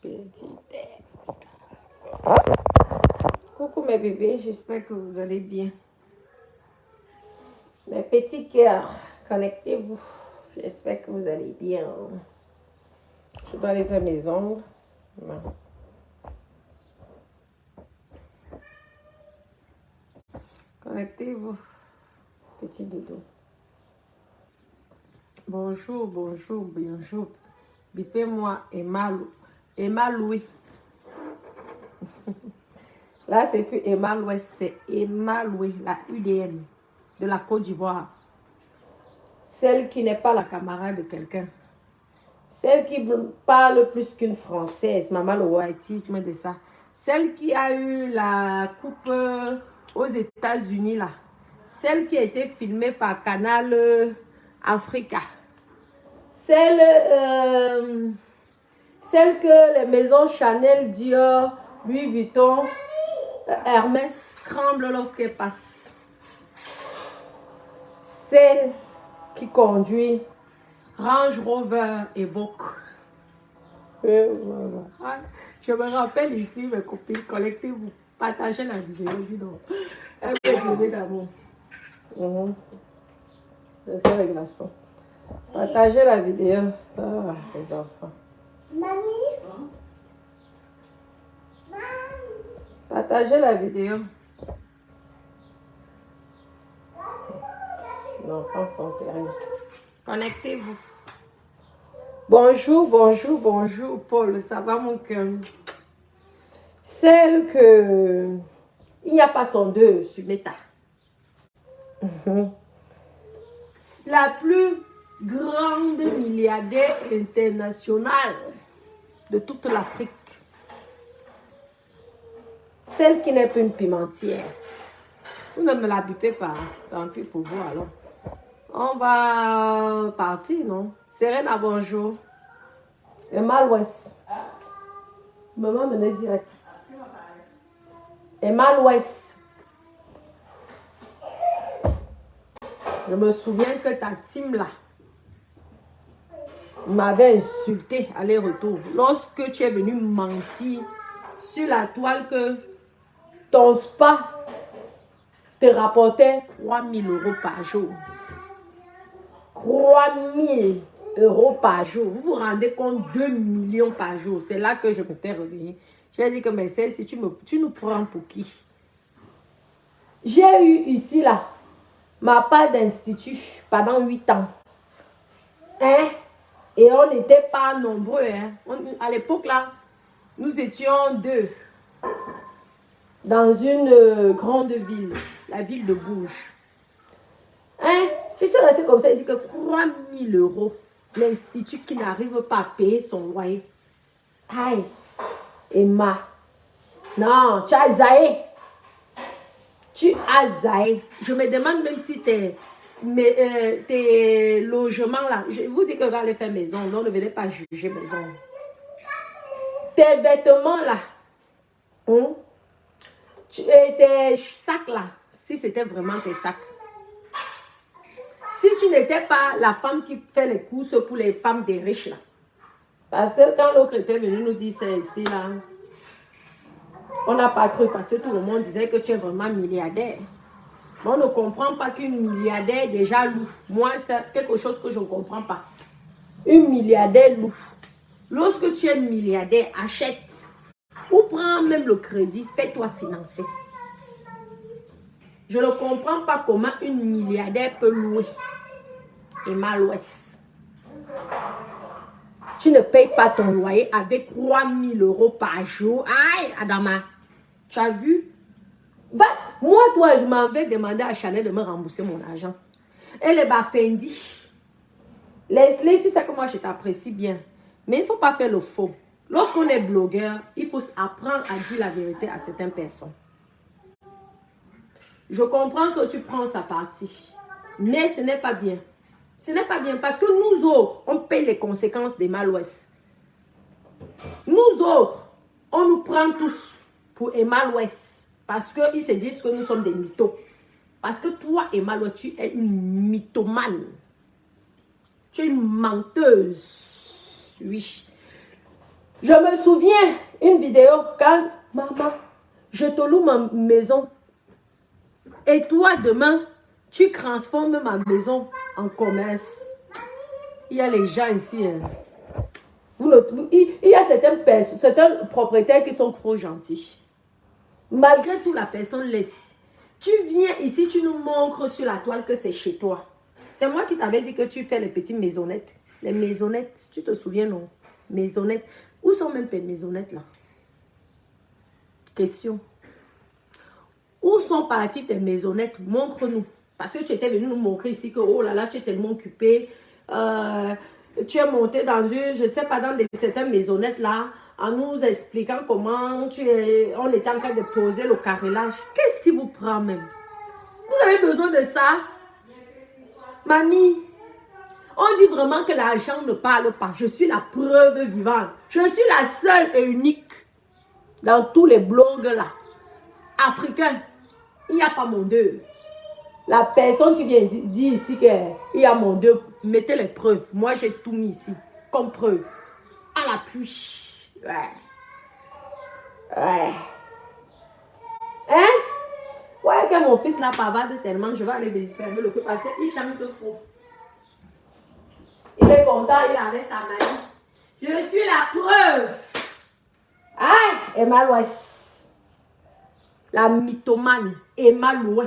Petit texte. Coucou mes bébés, j'espère que vous allez bien. Mes petits cœurs, connectez-vous. J'espère que vous allez bien. Je dois aller faire mes ongles. Non. Connectez-vous, petit dodo. Bonjour, bonjour, bonjour. Bipez-moi Emma Louis. Là, c'est plus Emma Louis, c'est Emma Louis, la UDN de la Côte d'Ivoire. Celle qui n'est pas la camarade de quelqu'un. Celle qui parle plus qu'une Française. Maman le whiteisme de ça. Celle qui a eu la coupe aux États-Unis là. Celle qui a été filmée par Canal Africa. Celle que les maisons Chanel, Dior, Louis Vuitton, Hermès cramblent lorsqu'elle passe. Celle qui conduit Range Rover Evoque. Voilà. Je me rappelle ici, mes copines, connectez-vous, partagez la vidéo, dis donc. Un peu de d'amour. Je suis avec glaçon. Partagez la vidéo. Ah, les enfants. Mamie. Partagez la vidéo. Les enfants sont terribles. Connectez-vous. Bonjour, bonjour, bonjour, Paul. Ça va, mon cœur? Celle que... Il n'y a pas son deux sur Meta. La plus grande milliardaire internationale de toute l'Afrique. Celle qui n'est pas une pimentière. Vous ne me la bipez pas. Tant pis pour vous alors. On va partir, non? Serena, bonjour. Emma Louest. Maman menait direct. Emma Louest. Je me souviens que ta team là m'avait insulté aller-retour. Lorsque tu es venu mentir sur la toile que ton spa te rapportait 3 000 € par jour. 3 000 € par jour. Vous vous rendez compte, 2 millions par jour. C'est là que je m'étais réveillée. J'ai dit que mais celle-ci, tu nous prends pour qui? J'ai eu ici là ma part d'institut pendant 8 ans. Hein? Et on n'était pas nombreux. Hein? À l'époque là, nous étions 2 dans une grande ville, la ville de Bourges. Hein? Je suis restée comme ça, il dit que 3 000 €, l'institut qui n'arrive pas à payer son loyer. Aïe, Emma. Non, tu as zaï. Tu as zaï. Je me demande même si tes logements là, je vous dis que je vais aller faire maison, non, ne venez pas juger maison. Tes vêtements là, tes sacs là, si c'était vraiment tes sacs. Si tu n'étais pas la femme qui fait les courses pour les femmes des riches là. Parce que quand l'autre était venu nous dire c'est ici là, on n'a pas cru parce que tout le monde disait que tu es vraiment milliardaire. On ne comprend pas qu'une milliardaire déjà loue. Moi, c'est quelque chose que je ne comprends pas. Une milliardaire loue. Lorsque tu es milliardaire, achète ou prends même le crédit, fais-toi financer. Je ne comprends pas comment une milliardaire peut louer. Emma Louest. Tu ne payes pas ton loyer avec 3 000 € par jour. Aïe, Adama. Tu as vu? Va, moi, toi, je m'en vais demander à Chanel de me rembourser mon argent. Elle est Bafendi. Leslie, tu sais que moi, je t'apprécie bien. Mais il ne faut pas faire le faux. Lorsqu'on est blogueur, il faut apprendre à dire la vérité à certaines personnes. Je comprends que tu prends sa partie. Mais ce n'est pas bien. Ce n'est pas bien parce que nous autres, on paye les conséquences des Mal-Ouest. Nous autres, on nous prend tous pour Emma Louest parce qu'ils se disent que nous sommes des mythos. Parce que toi, Emma Louest, tu es une mythomane. Tu es une menteuse. Oui. Je me souviens une vidéo quand, maman, je te loue ma maison. Et toi, demain, tu transformes ma maison en commerce. Il y a les gens ici. Hein. Il y a certains propriétaires qui sont trop gentils. Malgré tout, la personne laisse. Tu viens ici, tu nous montres sur la toile que c'est chez toi. C'est moi qui t'avais dit que tu fais les petites maisonnettes. Les maisonnettes, tu te souviens, non? Maisonnettes. Où sont même tes maisonnettes là? Question. Où sont parties tes maisonnettes? Montre-nous. Parce que tu étais venu nous montrer ici que, oh là là, tu es tellement occupé. Tu es monté dans une, je ne sais pas, dans certaines maisonnettes là, en nous expliquant comment on était en train de poser le carrelage. Qu'est-ce qui vous prend même? Vous avez besoin de ça? Mamie, on dit vraiment que l'argent ne parle pas. Je suis la preuve vivante. Je suis la seule et unique dans tous les blogs là. Africains, il n'y a pas mon deux. La personne qui vient dire ici qu'il y a mon deux, mettez les preuves. Moi, j'ai tout mis ici comme preuve. À l'appui. Ouais. Ouais. Hein? Ouais, que mon fils là bavarde tellement, je vais aller visiter le coup parce qu'il chante trop. Il est content, il avait sa main. Je suis la preuve. Ah, Emma Louès. La mythomane, Emma Loué.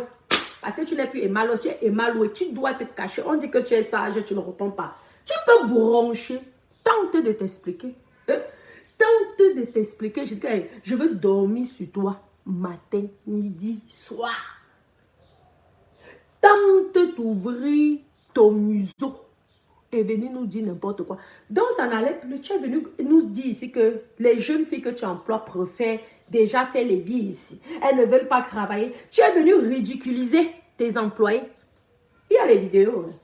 Parce que tu n'es plus Emma Loué, tu es Emma Loué. Tu dois te cacher. On dit que tu es sage, tu ne réponds pas. Tu peux broncher. Tente de t'expliquer. Tente de t'expliquer. Je veux dormir sur toi matin, midi, soir. Tente d'ouvrir ton museau et venir nous dire n'importe quoi. Donc, ça n'allait plus. Tu es venu nous dire ici que les jeunes filles que tu emploies préfèrent déjà faire les billes ici. Elles ne veulent pas travailler. Tu es venu ridiculiser tes employés. Il y a les vidéos. Hein.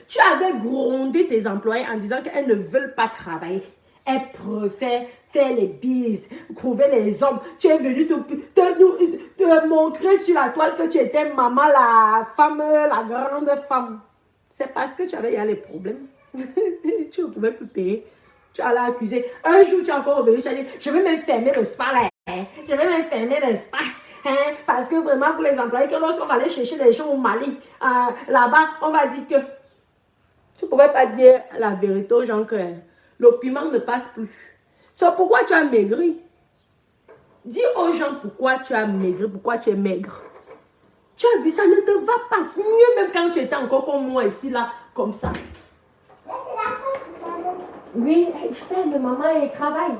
Tu avais grondé tes employés en disant qu'elles ne veulent pas travailler. Elles préfèrent faire les bises, trouver les hommes. Tu es venu te montrer sur la toile que tu étais maman, la femme, la grande femme. C'est parce que tu avais les problèmes. Tu ne pouvais plus payer. Tu allais accuser. Un jour, tu es encore revenu. Tu as dit, je vais même fermer le spa là. Hein? Je vais même fermer le spa. Hein? Parce que vraiment, pour les employés, que lorsqu'on va aller chercher des gens au Mali, là-bas, on va dire que tu ne pouvais pas dire la vérité aux gens que le piment ne passe plus. C'est pourquoi tu as maigri. Dis aux gens pourquoi tu as maigri, pourquoi tu es maigre. Tu as vu, ça ne te va pas. Mieux même quand tu étais encore comme moi ici, là, comme ça. Oui, je t'aime, maman, elle travaille.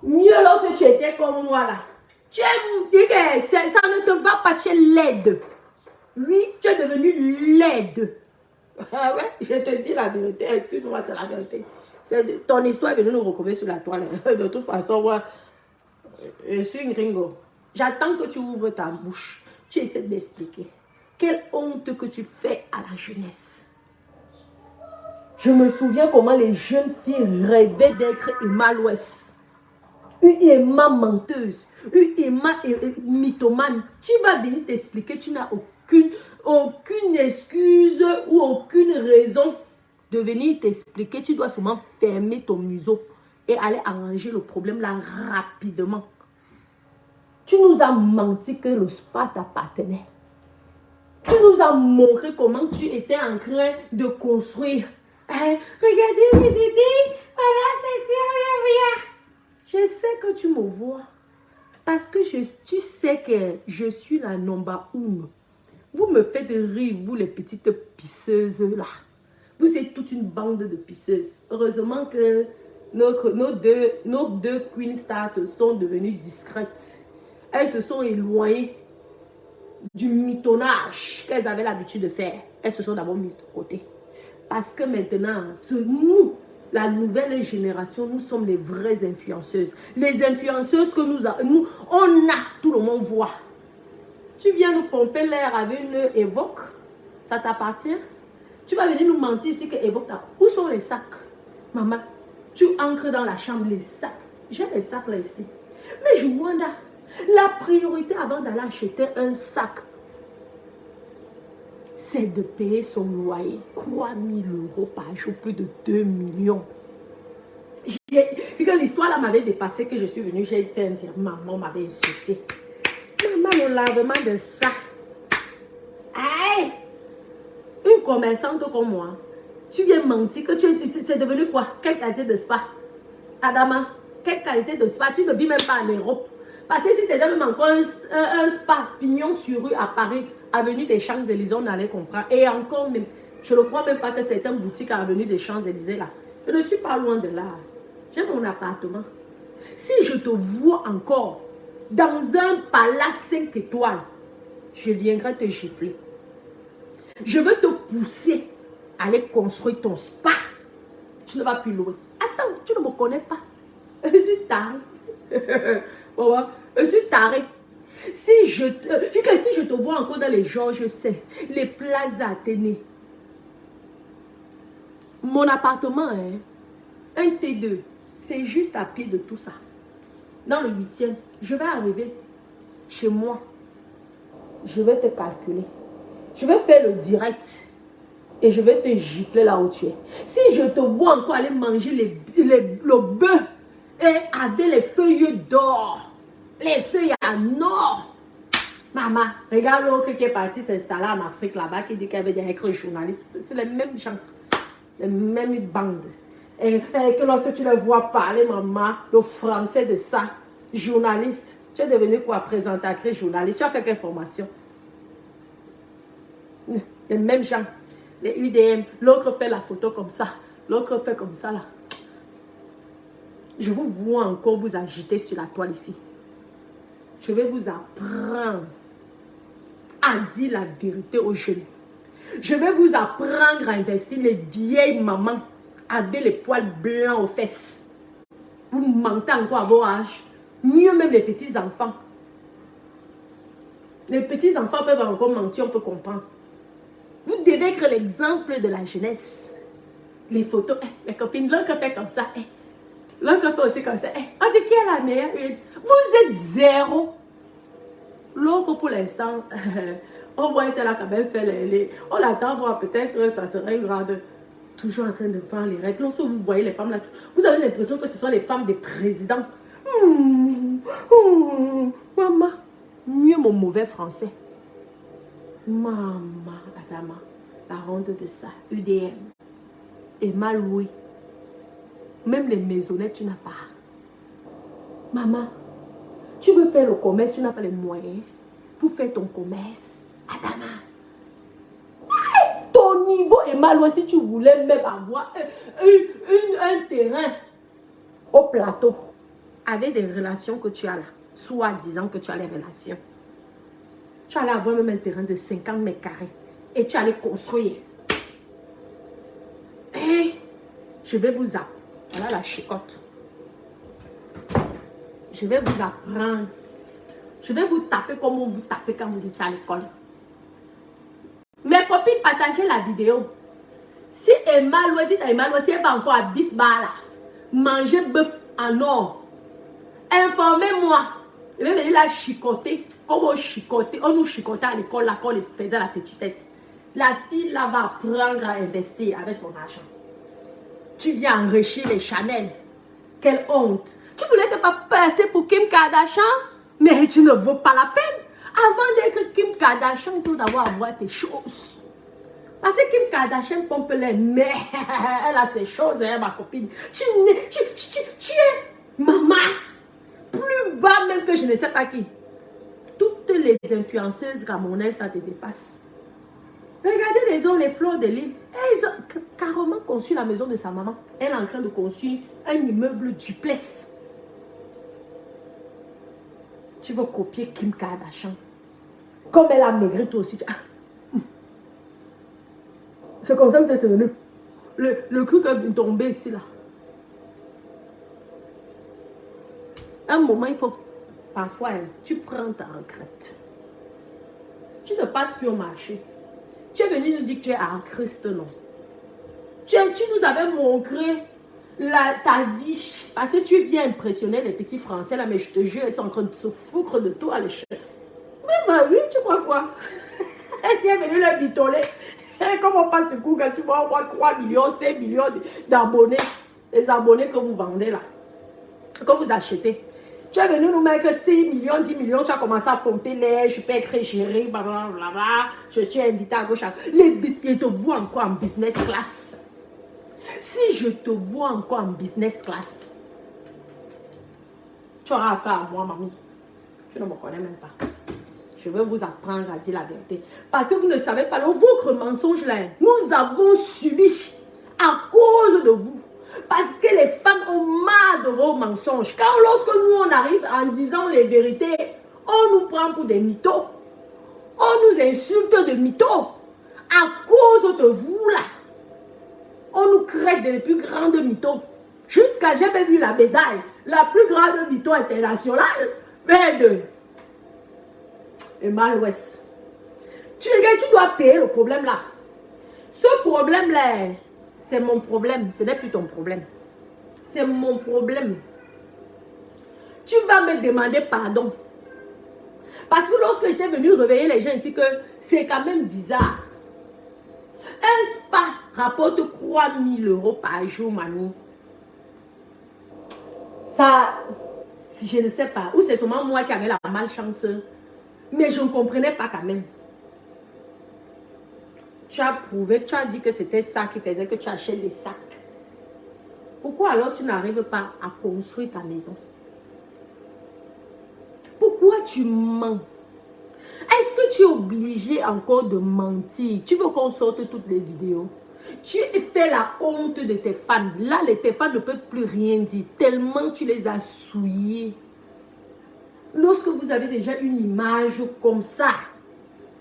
Mieux lorsque tu étais comme moi, là. Tu es, ça ne te va pas, tu es laide. Oui, tu es devenue laide. Ah ouais, je te dis la vérité. Excuse-moi, c'est la vérité. Ton histoire est venue nous recouvrir sur la toile. De toute façon, moi, je suis une gringo. J'attends que tu ouvres ta bouche. Tu essaies d'expliquer. Quelle honte que tu fais à la jeunesse. Je me souviens comment les jeunes filles rêvaient d'être Emma Louès. Une Emma menteuse. Une Emma mythomane. Tu vas venir t'expliquer. Tu n'as aucune excuse ou aucune raison de venir t'expliquer. Tu dois seulement fermer ton museau et aller arranger le problème là rapidement. Tu nous as menti que le spa t'appartenait. Tu nous as montré comment tu étais en train de construire. Hein? Regardez les bébés. Voilà, c'est sérieux. Je sais que tu me vois. Parce que tu sais que je suis la number 1. Vous me faites rire, vous les petites pisseuses là. Vous êtes toute une bande de pisseuses. Heureusement que nos deux Queen Stars se sont devenues discrètes. Elles se sont éloignées du mitonnage qu'elles avaient l'habitude de faire. Elles se sont d'abord mises de côté. Parce que maintenant, nous, la nouvelle génération, nous sommes les vraies influenceuses. Les influenceuses que nous on a, tout le monde voit. Tu viens nous pomper l'air avec une Évoque, ça t'appartient? Tu vas venir nous mentir ici que Évoque, où sont les sacs? Maman, tu entres dans la chambre, les sacs. J'ai les sacs là ici. Mais je wonder, la priorité avant d'aller acheter un sac, c'est de payer son loyer. 3 000 € par jour, plus de 2 millions. Quand l'histoire là m'avait dépassé, que je suis venue, j'ai fait dire, maman m'avait insulté. Maman, le lavement de ça. Aïe! Une commerçante comme moi, tu viens mentir que c'est devenu quoi? Quelle qualité de spa? Adama, quelle qualité de spa? Tu ne vis même pas en Europe. Parce que si tu même encore un spa pignon sur rue à Paris, avenue des Champs-Élysées, on allait comprendre. Et encore même, je ne crois même pas que c'est une boutique à avenue des Champs-Élysées là. Je ne suis pas loin de là. J'ai mon appartement. Si je te vois encore dans un palace 5 étoiles, je viendrai te gifler. Je veux te pousser à aller construire ton spa. Tu ne vas plus loin. Attends, tu ne me connais pas. Je suis taré. Je suis taré. Si je te vois encore dans les Georges, je sais, les places Athénée. Mon appartement, hein, un T2, c'est juste à pied de tout ça. Dans le 8e, je vais arriver chez moi. Je vais te calculer. Je vais faire le direct. Et je vais te gifler là où tu es. Si je te vois encore aller manger le bœuf avec les feuilles d'or, les feuilles en or. Maman, regarde l'autre qui est parti s'installer en Afrique là-bas, qui dit qu'il y avait des écrits journalistes. C'est les mêmes gens, les mêmes bandes. Et que lorsque tu les vois parler, maman, le français de ça, journaliste, tu es devenu quoi? Présentatrice, journaliste. Tu as fait quelle formation? Les mêmes gens. Les UDM, l'autre fait la photo comme ça, l'autre fait comme ça là. Je vous vois encore vous agiter sur la toile ici. Je vais vous apprendre à dire la vérité aux jeunes. Je vais vous apprendre à investir les vieilles mamans avec les poils blancs aux fesses. Vous mentez encore à vos âges. Mieux même les petits enfants. Les petits enfants peuvent encore mentir, on peut comprendre. Vous devez être l'exemple de la jeunesse. Les photos, les copines, l'autre fait comme ça. L'autre fait aussi comme ça. On dit qui est la meilleure une. Vous êtes zéro. L'autre pour l'instant, on voit celle-là quand même fait les. On l'attend voir peut-être que ça serait grave. Toujours en train de faire les règles. Lorsque vous voyez les femmes là, vous avez l'impression que ce sont les femmes des présidents. Maman, mieux mon mauvais français. Maman, Adama, la ronde de ça, UDM, Emma Louis, même les maisonnettes, tu n'as pas. Maman, tu veux faire le commerce, tu n'as pas les moyens pour faire ton commerce. Adama, ton niveau, Emma Louis, si tu voulais même avoir un terrain au plateau, avec des relations que tu as là, soi-disant que tu as les relations. Tu allais avoir même un terrain de 50 mètres carrés. Et tu allais construire. Et je vais vous apprendre. Voilà la chicotte. Je vais vous apprendre. Je vais vous taper comme on vous tapait quand vous étiez à l'école. Mes copines, partagez la vidéo. Si Emma Louis dit à Emma Louis, si elle va encore à Bif Bar là, manger bœuf en or, informez-moi. Je vais venir la chicoter. Comme on nous chicotait à l'école, là, quand on faisait la petitesse. La fille là va apprendre à investir avec son argent. Tu viens enrichir les Chanel. Quelle honte. Tu voulais te faire passer pour Kim Kardashian, mais tu ne vaux pas la peine. Avant d'être Kim Kardashian, il faut d'abord avoir tes choses. Parce que Kim Kardashian pompe les mais elle a ses choses, hein, ma copine. Tu es maman. Plus bas même que je ne sais pas qui. Toutes les influenceuses camerounaises, ça te dépasse. Regardez les hommes, les fleurs de l'île. Elles ont carrément conçu la maison de sa maman. Elle est en train de construire un immeuble duplex. Tu veux copier Kim Kardashian. Comme elle a maigri, toi aussi. C'est comme ça que vous êtes venu. Le cru que vous tombez ici, là. Un moment, il faut... Parfois, tu prends ta retraite. Tu ne passes plus au marché. Tu es venu nous dire que tu es à Christ, non. Tu nous avais montré ta vie. Parce que tu viens impressionner les petits Français là, mais je te jure, ils sont en train de se foutre de toi, les chefs. Mais bah oui, tu crois quoi? Tu es venu le bitoler. Comme on passe sur Google, tu vas avoir 3 millions, 5 millions d'abonnés. Les abonnés que vous vendez là. Que vous achetez. Tu es venu nous mettre 6 millions, 10 millions, tu as commencé à pomper l'air, je peux écrire chérie, blablabla, je suis invité à gauche. Je te vois encore en business class. Si je te vois encore en business class, tu auras affaire à moi, mamie. Je ne me connais même pas. Je vais vous apprendre à dire la vérité. Parce que vous ne savez pas, votre mensonge là, nous avons subi à cause de vous. Parce que les femmes ont marre de vos mensonges. Car lorsque nous on arrive en disant les vérités, on nous prend pour des mythos. On nous insulte de mythos. À cause de vous là. On nous crée les plus grandes mythos. Jusqu'à j'ai même eu la médaille. La plus grande mytho internationale. Mais de Emma l'Ouest. Tu dois payer le problème là. Ce problème là, c'est mon problème. Ce n'est plus ton problème. C'est mon problème. Tu vas me demander pardon. Parce que lorsque j'étais venu réveiller les gens ici, que c'est quand même bizarre. Un spa rapporte 3 000 € par jour, mamie. Ça, je ne sais pas. Ou c'est seulement moi qui avais la malchance. Mais je ne comprenais pas quand même. Tu as prouvé, tu as dit que c'était ça qui faisait que tu achètes des sacs. Pourquoi alors tu n'arrives pas à construire ta maison? Pourquoi tu mens? Est-ce que tu es obligé encore de mentir? Tu veux qu'on sorte toutes les vidéos? Tu fais la honte de tes fans. Là, tes fans ne peuvent plus rien dire. Tellement tu les as souillés. Lorsque vous avez déjà une image comme ça,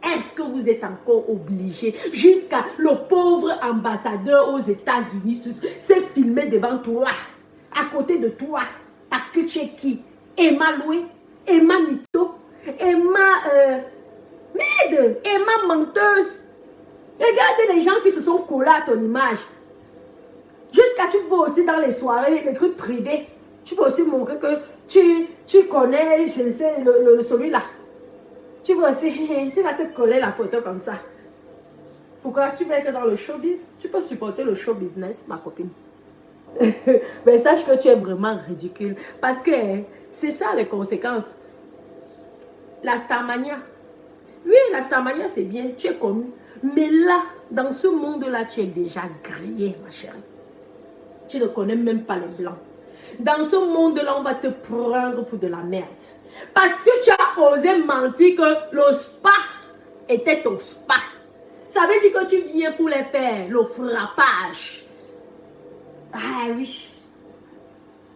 est-ce que vous êtes encore obligé? Jusqu'à le pauvre ambassadeur aux États-Unis s'est filmé devant toi, à côté de toi. Parce que tu es qui? Emma Loué? Emma Nito? Emma... Emma menteuse. Regardez les gens qui se sont collés à ton image. Jusqu'à tu peux aussi dans les soirées, les trucs privés. Tu peux aussi montrer que tu connais, je sais, celui-là. Tu vas aussi, tu vas te coller la photo comme ça. Pourquoi tu veux être dans le showbiz? Tu peux supporter le show business, ma copine. Mais sache que tu es vraiment ridicule. Parce que c'est ça les conséquences. La Starmania. Oui, la Starmania c'est bien, tu es connu. Mais là, dans ce monde-là, tu es déjà grillé, ma chérie. Tu ne connais même pas les blancs. Dans ce monde-là, on va te prendre pour de la merde. Parce que tu as osé mentir que le spa était ton spa. Ça veut dire que tu viens pour les faire, le frappage. Ah oui.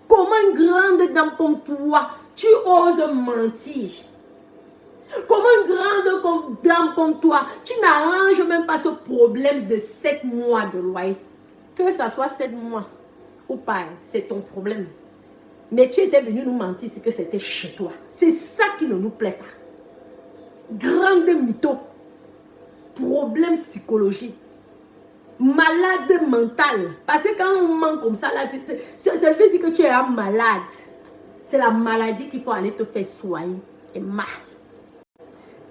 Comment une grande dame comme toi, tu oses mentir? Comment une grande dame comme toi, tu n'arranges même pas ce problème de 7 mois de loyer. Que ça soit 7 mois ou pas, c'est ton problème. Mais tu étais venu nous mentir, c'est que c'était chez toi. C'est ça qui ne nous plaît pas. Grande mytho. Problème psychologique. Malade mental. Parce que quand on ment comme ça, là, ça veut dire que tu es un malade. C'est la maladie qu'il faut aller te faire soigner. Et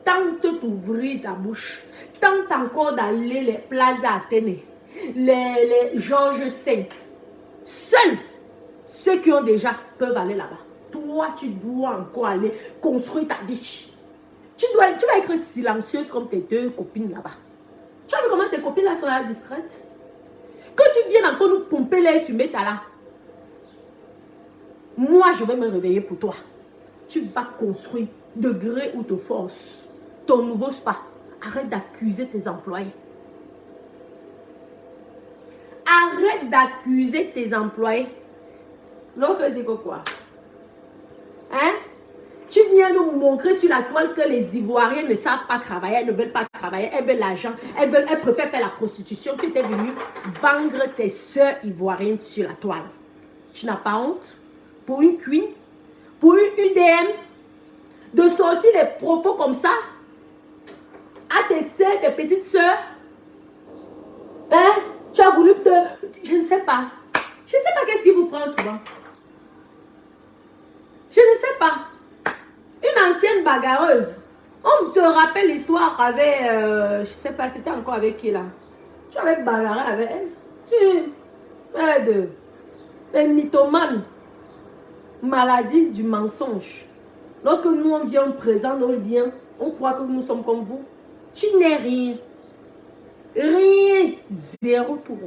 tente d'ouvrir ta bouche. Tente encore d'aller les Plaza Athénée, les Georges V. Seuls ceux qui ont déjà peuvent aller là-bas. Toi, tu dois encore aller construire ta vie. Tu vas être silencieuse comme tes 2 copines là-bas. Tu as vu comment tes copines là sont discrètes? Que tu viennes encore nous pomper l'air sur Métala. Moi, je vais me réveiller pour toi. Tu vas construire de gré ou de force ton nouveau spa. Arrête d'accuser tes employés. Arrête d'accuser tes employés. Donc, dis quoi? Hein? Tu viens nous montrer sur la toile que les Ivoiriens ne savent pas travailler, elles ne veulent pas travailler, elles veulent l'argent, elles préfèrent faire la prostitution. Tu étais venu vendre tes soeurs ivoiriennes sur la toile. Tu n'as pas honte? Pour une queen, pour une UDM, de sortir des propos comme ça à tes soeurs, tes petites soeurs. Hein? Tu as voulu te... Je ne sais pas. Je ne sais pas qu'est-ce qui vous prend souvent. Je ne sais pas. Une ancienne bagarreuse. On te rappelle l'histoire avec, je sais pas, c'était encore avec qui là? Tu avais bagarré avec elle. Tu es mythomane. Maladie du mensonge. Lorsque nous on vient, on présente nos biens, on croit que nous sommes comme vous. Tu n'es rien. Rien. Zéro tout.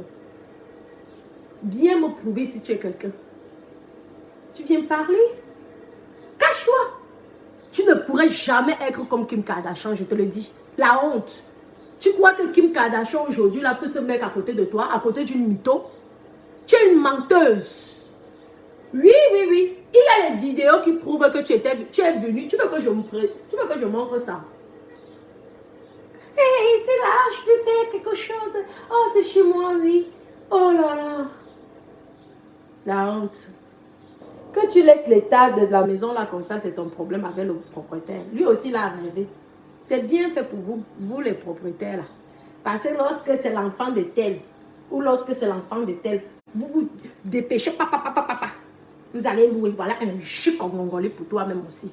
Viens me prouver si tu es quelqu'un. Tu viens parler? Cache-toi. Tu ne pourrais jamais être comme Kim Kardashian, je te le dis. La honte. Tu crois que Kim Kardashian aujourd'hui là peut se mettre à côté de toi, à côté d'une mytho? Tu es une menteuse. Oui, oui, oui. Il y a les vidéos qui prouvent que tu es venu. Tu veux que je montre ça? Hé, c'est là, je peux faire quelque chose. Oh, c'est chez moi, oui. Oh là là. La honte. Que tu laisses l'état de la maison là comme ça, c'est ton problème avec le propriétaire. Lui aussi, il a rêvé. C'est bien fait pour vous, vous les propriétaires là. Parce que lorsque c'est l'enfant de tel, ou lorsque c'est l'enfant de tel, vous vous dépêchez, papa. Vous allez louer, voilà un chic congolais pour toi-même aussi.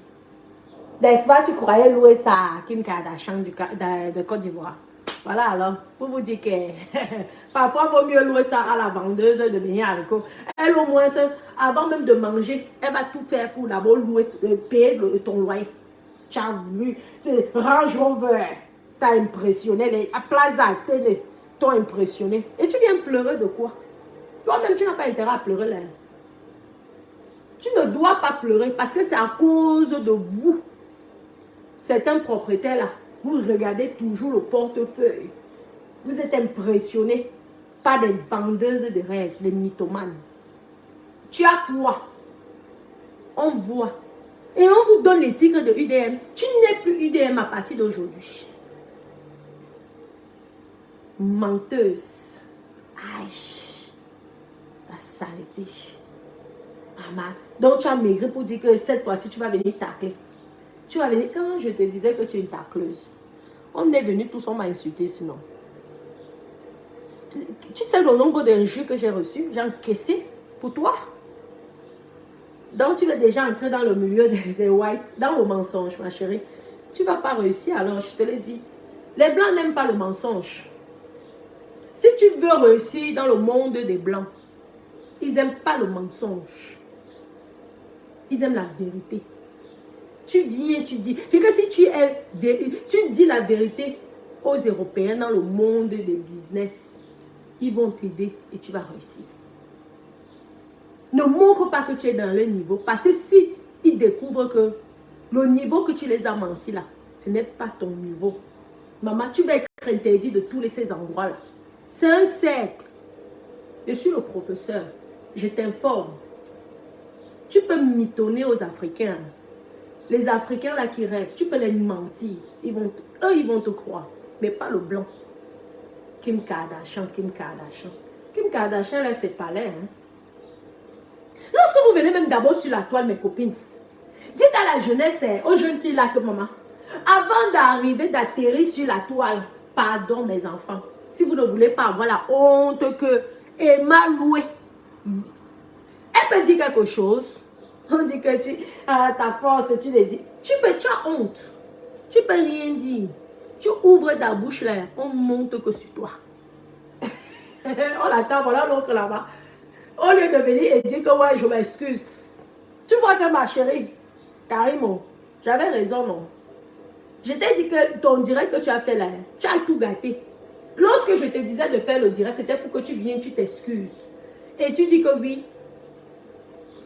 N'est-ce pas, tu croyais louer ça à Kim Kardashian de Côte d'Ivoire. Voilà alors, pour vous dire que parfois, il vaut mieux louer ça à la vendeuse de beignets haricots. Elle, au moins, avant même de manger, elle va tout faire pour d'abord louer, payer ton loyer. Tu as vu, Range Rover, t'as impressionné, les Plaza t'ont impressionné. Et tu viens pleurer de quoi? Toi-même, tu n'as pas intérêt à pleurer là. Tu ne dois pas pleurer parce que c'est à cause de vous. Certains propriétaires là, vous regardez toujours le portefeuille. Vous êtes impressionné par des vendeuses de rêves, les mythomanes. Tu as quoi? On voit. Et on vous donne les tigres de UDM. Tu n'es plus UDM à partir d'aujourd'hui. Menteuse. Aïe. La saleté. Maman. Donc tu as maigri pour dire que cette fois-ci tu vas venir tacler. Tu vas venir quand je te disais que tu es une tacleuse. On est venu tous, on m'a insulté sinon. Tu sais le nombre d'injures que j'ai reçues, j'ai encaissé pour toi. Donc tu vas déjà entrer dans le milieu des whites, dans le mensonge ma chérie. Tu ne vas pas réussir alors, je te l'ai dit. Les blancs n'aiment pas le mensonge. Si tu veux réussir dans le monde des blancs, ils n'aiment pas le mensonge. Ils aiment la vérité. Tu viens, tu dis. C'est que si tu dis la vérité aux Européens dans le monde des business, ils vont t'aider et tu vas réussir. Ne montre pas que tu es dans le niveau. Parce que si ils découvrent que le niveau que tu les as menti là, ce n'est pas ton niveau. Maman, tu vas être interdit de tous ces endroits-là. C'est un cercle. Je suis le professeur. Je t'informe. Tu peux mitonner aux Africains. Les Africains là qui rêvent, tu peux les mentir. Eux, ils vont te croire. Mais pas le blanc. Kim Kardashian. Kim Kardashian, là, c'est palais. Hein? Lorsque vous venez même d'abord sur la toile, mes copines, dites à la jeunesse, aux jeunes filles là que maman, avant d'arriver, d'atterrir sur la toile, pardon mes enfants, si vous ne voulez pas avoir la honte que Emma Loué, elle peut dire quelque chose, on dit que ta force, tu le dis, tu as honte, tu peux rien dire, tu ouvres ta bouche là, on monte que sur toi. On l'attend, voilà l'autre là-bas. Au lieu de venir et dire que ouais, je m'excuse. Tu vois que ma chérie, carrément, j'avais raison, non? Je t'ai dit que ton direct que tu as fait là, tu as tout gâté. Lorsque je te disais de faire le direct, c'était pour que tu viennes, tu t'excuses. Et tu dis que oui,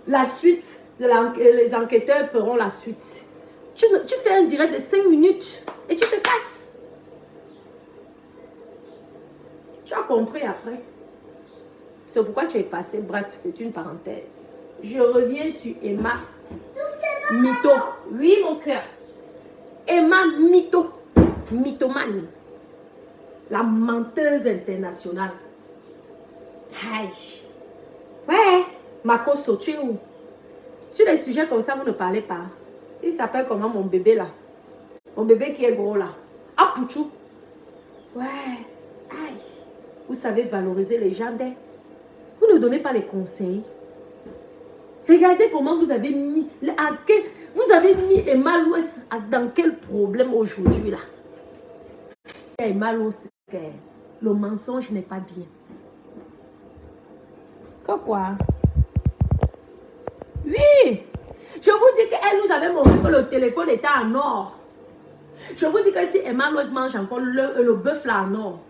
la suite, les enquêteurs feront la suite. Tu fais un direct de 5 minutes et tu te casses. Tu as compris après. C'est pourquoi tu es passé. Bref, c'est une parenthèse. Je reviens sur Emma Mytho. Oui, mon cœur. Emma Mytho. Mythomane. La menteuse internationale. Aïe. Ouais. Makoso, tu es où? Sur les sujets comme ça, vous ne parlez pas. Il s'appelle comment mon bébé là? Mon bébé qui est gros là. Ah, Pouchou. Ouais. Aïe. Vous savez valoriser les gens d'elle. Vous ne donnez pas les conseils. Regardez comment vous avez mis. Vous Vous avez mis Emma Louis dans quel problème aujourd'hui là? Emma Louis, le mensonge n'est pas bien. Quoi? Oui! Je vous dis qu'elle nous avait montré que le téléphone était en or. Je vous dis que si Emma Louis mange encore le bœuf là en or,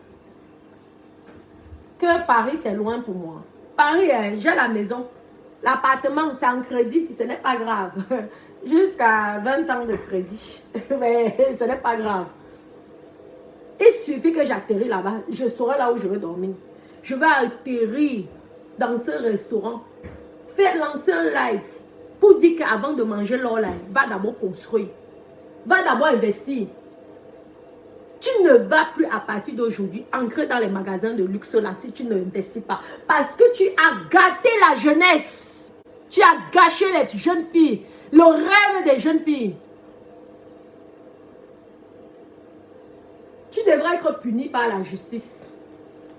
que Paris c'est loin pour moi. Paris, j'ai la maison. L'appartement, c'est en crédit, ce n'est pas grave. Jusqu'à 20 ans de crédit. Mais ce n'est pas grave. Il suffit que j'atterris là-bas. Je saurai là où je vais dormir. Je vais atterrir dans ce restaurant. Lancer un live pour dire qu'avant de manger l'or là, va d'abord construire. Va d'abord investir. Tu ne vas plus à partir d'aujourd'hui entrer dans les magasins de luxe là si tu ne investis pas. Parce que tu as gâté la jeunesse. Tu as gâché les jeunes filles. Le rêve des jeunes filles. Tu devrais être puni par la justice.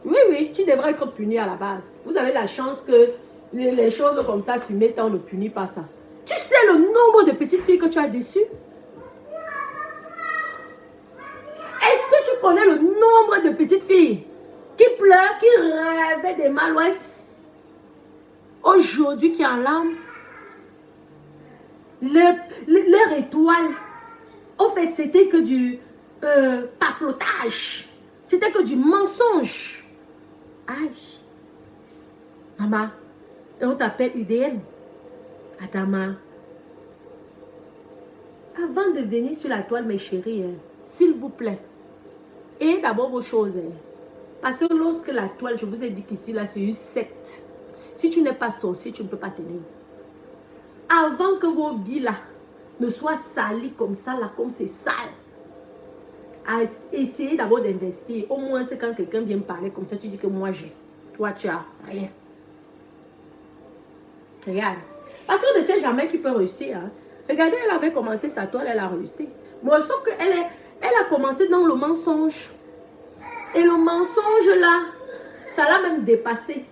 Oui, oui, tu devrais être puni à la base. Vous avez la chance que les choses comme ça se mettent, on ne punit pas ça. Tu sais le nombre de petites filles que tu as déçues? Est-ce que tu connais le nombre de petites filles qui pleurent, qui rêvaient des malouesses? Aujourd'hui, qui en larmes? Leur étoile, en fait, c'était que du paflotage. C'était que du mensonge. Aïe. Maman, on t'appelle UDM. Adama. Avant de venir sur la toile, mes chéris, s'il vous plaît, et d'abord vos choses. Parce que lorsque la toile, je vous ai dit qu'ici, là, c'est une secte. Si tu n'es pas sorcier, tu ne peux pas tenir. Avant que vos vies, là, ne soient salies comme ça, là, comme c'est sale. Essayez d'abord d'investir. Au moins, c'est quand quelqu'un vient me parler comme ça, tu dis que moi, j'ai. Toi, tu as rien. Regarde. Parce qu'on ne sait jamais qui peut réussir. Hein. Regardez, elle avait commencé sa toile, elle a réussi. Bon, sauf qu'elle a commencé dans le mensonge. Et le mensonge là, ça l'a même dépassé.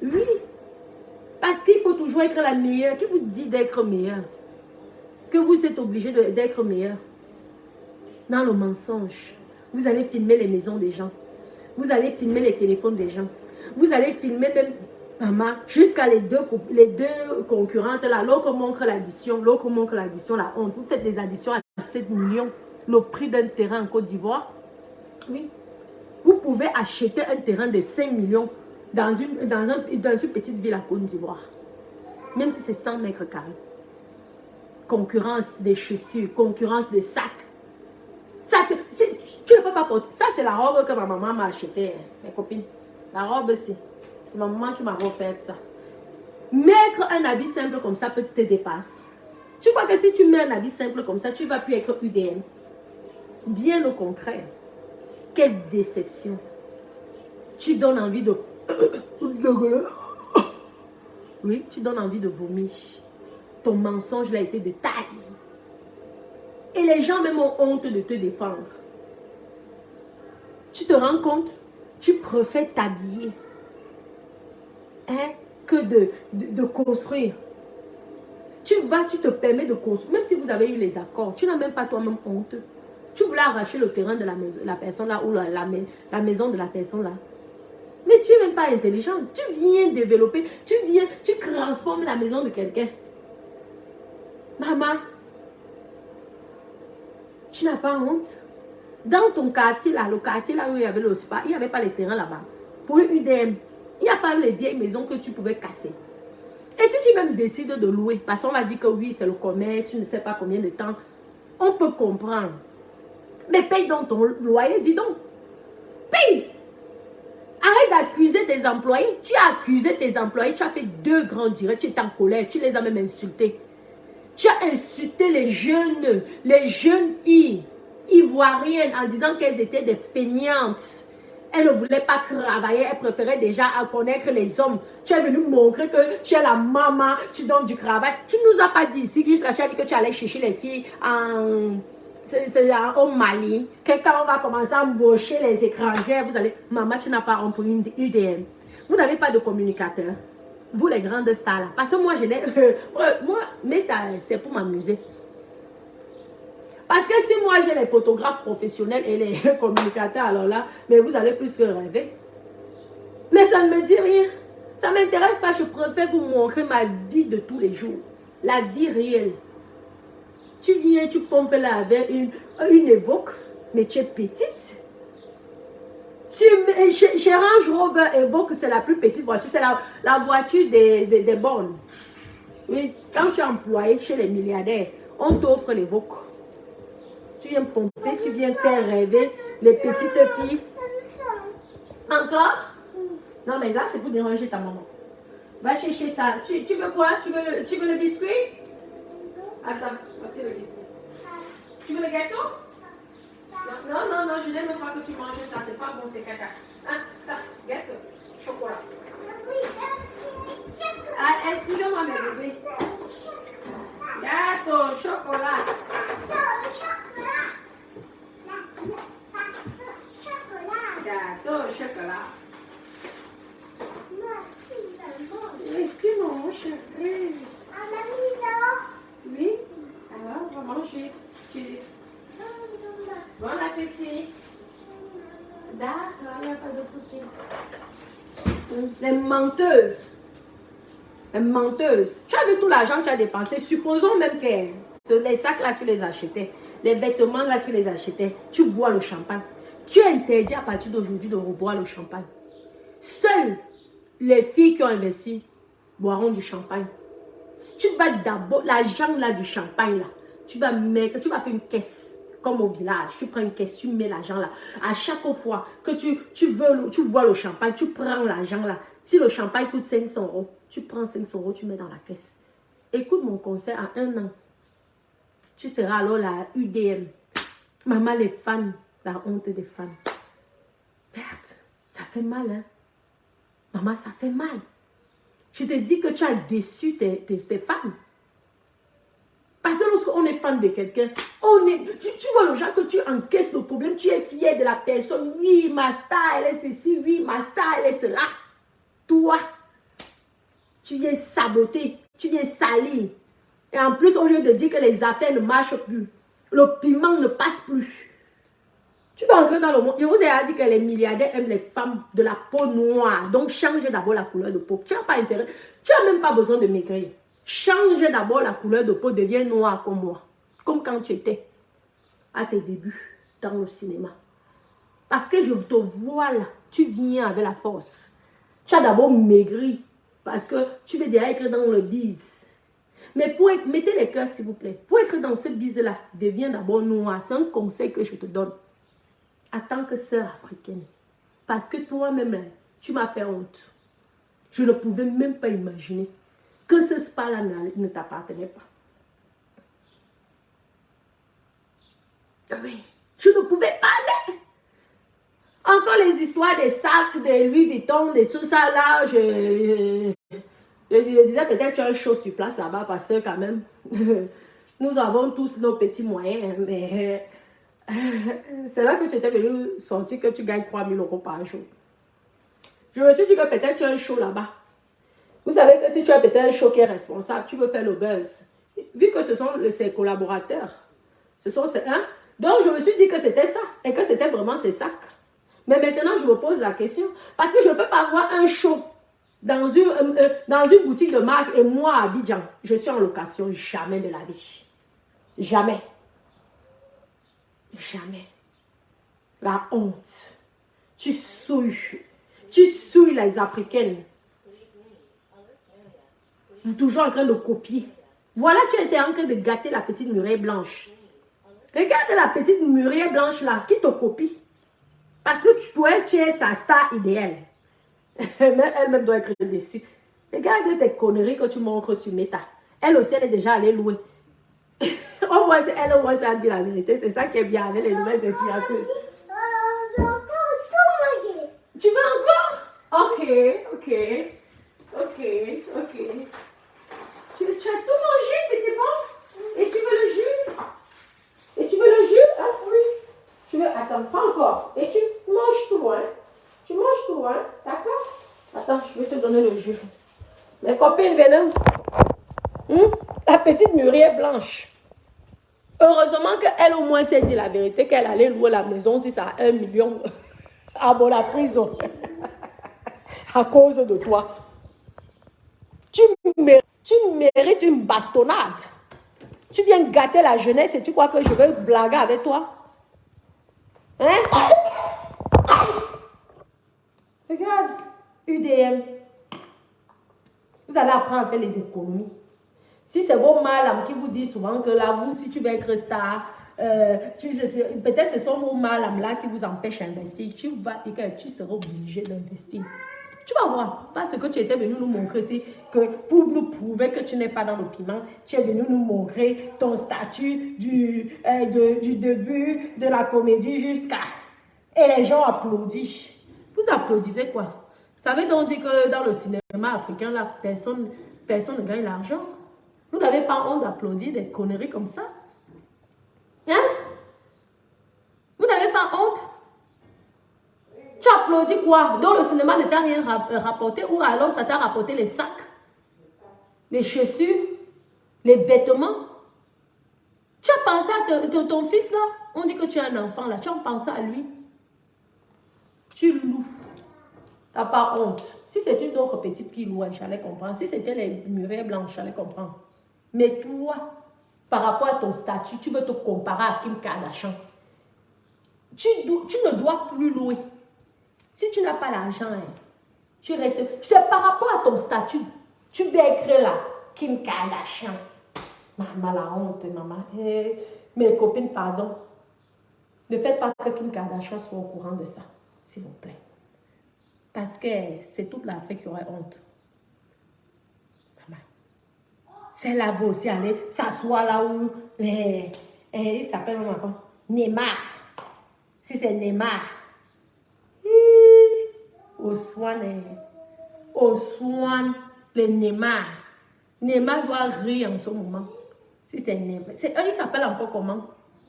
Oui. Parce qu'il faut toujours être la meilleure. Qui vous dit d'être meilleure? Que vous êtes obligé d'être meilleur. Dans le mensonge. Vous allez filmer les maisons des gens. Vous allez filmer les téléphones des gens. Vous allez filmer même... Maman, jusqu'à les deux concurrentes là, l'autre montre l'addition, la honte. Vous faites des additions à 7 millions, le prix d'un terrain en Côte d'Ivoire. Oui. Vous pouvez acheter un terrain de 5 millions dans une petite ville à Côte d'Ivoire. Même si c'est 100 mètres carrés. Concurrence des chaussures, concurrence des sacs. Ça, tu ne peux pas porter. Ça, c'est la robe que ma maman m'a achetée, mes copines. La robe, c'est ma maman qui m'a offert ça. Mettre un habit simple comme ça peut te dépasser. Tu crois que si tu mets un habit simple comme ça, tu ne vas plus être UDM. Bien au contraire. Quelle déception. Tu donnes envie de... Oui, tu donnes envie de vomir. Ton mensonge a été de taille. Et les gens même ont honte de te défendre. Tu te rends compte? Tu préfères t'habiller que de construire. Tu te permets de construire. Même si vous avez eu les accords, tu n'as même pas toi-même honte. Tu voulais arracher le terrain de la personne là ou la maison de la personne là. Mais tu n'es même pas intelligent. Tu viens développer, tu transformes la maison de quelqu'un. Maman, tu n'as pas honte? Dans ton quartier là, le quartier là où il y avait le spa, il n'y avait pas les terrains là-bas. Pour une UDM, il n'y a pas les vieilles maisons que tu pouvais casser. Et si tu même décides de louer, parce qu'on va dire que oui, c'est le commerce, tu ne sais pas combien de temps, on peut comprendre. Mais paye donc ton loyer, dis donc. Paye. Arrête d'accuser tes employés. Tu as accusé tes employés, tu as fait 2 grands directs, tu es en colère, tu les as même insultés. Tu as insulté les jeunes filles ivoiriennes en disant qu'elles étaient des feignantes. Elles ne voulaient pas travailler, elles préféraient déjà connaître les hommes. Tu es venu montrer que tu es la maman, tu donnes du travail. Tu ne nous as pas dit ici, jusqu'à tu as dit que tu allais chercher les filles au Mali. Que quand on va commencer à embaucher les étrangers, vous allez... Maman, tu n'as pas pour une UDM. Vous n'avez pas de communicateur. Vous, les grandes stars, là. Parce que moi, je n'ai... moi, c'est pour m'amuser. Parce que si moi, j'ai les photographes professionnels et les communicateurs, alors là, mais vous allez plus que rêver. Mais ça ne me dit rien. Ça ne m'intéresse pas. Je préfère vous montrer ma vie de tous les jours. La vie réelle. Tu viens, tu pompes là avec une évoque, mais tu es petite. Chez Range Rover Evoque, c'est la plus petite voiture. C'est la voiture des bornes. Oui, quand tu es employé chez les milliardaires, on t'offre l'Evoque. Tu viens pomper, tu viens faire rêver les petites filles. Encore? Non, mais là, c'est pour déranger ta maman. Va chercher ça. Tu veux quoi? Tu veux le biscuit? Attends, voici le biscuit. Tu veux le gâteau? Non, je n'aime pas que tu manges ça. C'est pas bon, c'est caca. Hein, ça, gâteau, chocolat. Ah, excusez-moi, mes bébés. Gâteau, chocolat. Gâteau, chocolat. Merci, mon chéri. Oui? Alors, on va manger. Bon appétit. D'accord, il n'y a pas de souci. Les menteuses. Les menteuses. Tu as vu tout l'argent que tu as dépensé. Supposons même que les sacs là, tu les achetais. Les vêtements là, tu les achetais. Tu bois le champagne. Tu es interdit à partir d'aujourd'hui de reboire le champagne. Seules les filles qui ont investi boiront du champagne. Tu vas d'abord, l'argent là du champagne là, tu vas faire une caisse. Comme au village, tu prends une caisse, tu mets l'argent là. À chaque fois que tu bois le champagne, tu prends l'argent là. Si le champagne coûte 500 €, tu prends 500 €, tu mets dans la caisse. Écoute mon conseil, à 1 an, tu seras alors la UDM. Maman, les fans, la honte des fans. Merde, ça fait mal, hein. Maman, ça fait mal. Je te dis que tu as déçu tes fans. Parce que lorsqu'on est fan de quelqu'un, tu vois le genre que tu encaisses le problème, tu es fier de la personne. Oui, ma star, elle est ceci, oui, ma star, elle est cela. Toi, tu viens saboter, tu viens salir. Et en plus, au lieu de dire que les affaires ne marchent plus, le piment ne passe plus. Tu vas entrer dans le monde. Je vous ai dit que les milliardaires aiment les femmes de la peau noire. Donc, change d'abord la couleur de peau. Tu n'as pas intérêt. Tu n'as même pas besoin de maigrir. Change d'abord la couleur de peau, deviens noir comme moi. Comme quand tu étais à tes débuts dans le cinéma. Parce que je te vois là, tu viens avec la force. Tu as d'abord maigri parce que tu veux déjà être dans le bise. Mais mettez les cœurs s'il vous plaît. Pour être dans ce bise-là, deviens d'abord noir. C'est un conseil que je te donne. En tant que sœur africaine. Parce que toi-même, tu m'as fait honte. Je ne pouvais même pas imaginer que ce spa-là ne t'appartenait pas. Oui, je ne pouvais pas. Encore les histoires des sacs, de Louis Vuitton, de tout ça là, je disais peut-être tu as un show sur place là-bas parce que quand même, nous avons tous nos petits moyens, mais c'est là que tu étais venu sortir que tu gagnes 3 000 € par jour. Je me suis dit que peut-être tu as un show là-bas. Vous savez que si tu as peut-être un show qui est responsable, tu veux faire le buzz. Vu que ce sont ses collaborateurs, ce sont ces uns. Donc je me suis dit que c'était ça et que c'était vraiment ces sacs. Mais maintenant je me pose la question parce que je ne peux pas avoir un show dans une boutique de marque et moi à Abidjan, je suis en location, jamais de la vie. Jamais. Jamais. La honte. Tu souilles les Africaines. Toujours en train de copier. Voilà, tu étais en train de gâter la petite muraille blanche. Regarde la petite muraille blanche là, qui te copie. Parce que tu es sa star idéale. Mais elle-même doit être déçue. Regarde tes conneries que tu montres sur Meta. Elle aussi, elle est déjà allée louer. Au moins, ça dit la vérité. C'est ça qui est bien avec les nouvelles influenceuses. Tu veux encore? Ok. Tu as tout mangé, c'était bon? Et tu veux le jus? Ah oui. Attends, pas encore. Et tu manges tout, hein? D'accord? Attends, je vais te donner le jus. Mes copines, venez. La petite Muriel Blanche. Heureusement qu'elle au moins s'est dit la vérité, qu'elle allait louer la maison si ça a 1 million à la prison. À cause de toi. Tu mérites une bastonnade. Tu viens gâter la jeunesse et tu crois que je vais blaguer avec toi? Hein? Regarde, UDM. Vous allez apprendre à faire les économies. Si c'est vos malams qui vous disent souvent que là, vous, si tu veux être star, peut-être ce sont vos malams là qui vous empêchent d'investir. Tu seras obligé d'investir. Tu vas voir, parce que tu étais venu nous montrer ici, que pour nous prouver que tu n'es pas dans le piment, tu es venu nous montrer ton statut du début de la comédie jusqu'à... Et les gens applaudissent. Vous applaudissez quoi? Ça veut donc dire que dans le cinéma africain, là, personne ne gagne l'argent. Vous n'avez pas honte d'applaudir des conneries comme ça? Hein? Vous n'avez pas honte? Tu applaudis quoi? Donc le cinéma ne t'a rien rapporté ou alors ça t'a rapporté les sacs, les chaussures, les vêtements. Tu as pensé à ton fils là? On dit que tu as un enfant là. Tu as pensé à lui? Tu loues. Tu n'as pas honte. Si c'est une autre petite qui loue, j'allais comprendre. Si c'était les murets blanches, j'allais comprendre. Mais toi, par rapport à ton statut, tu veux te comparer à Kim Kardashian. Tu ne dois plus louer. Si tu n'as pas l'argent, hein, tu restes. C'est par rapport à ton statut. Tu veux écrire là, Kim Kardashian. Maman, la honte, maman. Mes copines, pardon. Ne faites pas que Kim Kardashian soit au courant de ça, s'il vous plaît. Parce que c'est toute l'Afrique qui aurait honte. Maman. Celle-là va aussi aller s'asseoir là où. Il s'appelle comment? Neymar. Si c'est Neymar. Au soin, le Neymar. Neymar doit rire en ce moment. Si c'est Neymar. Il s'appelle encore comment?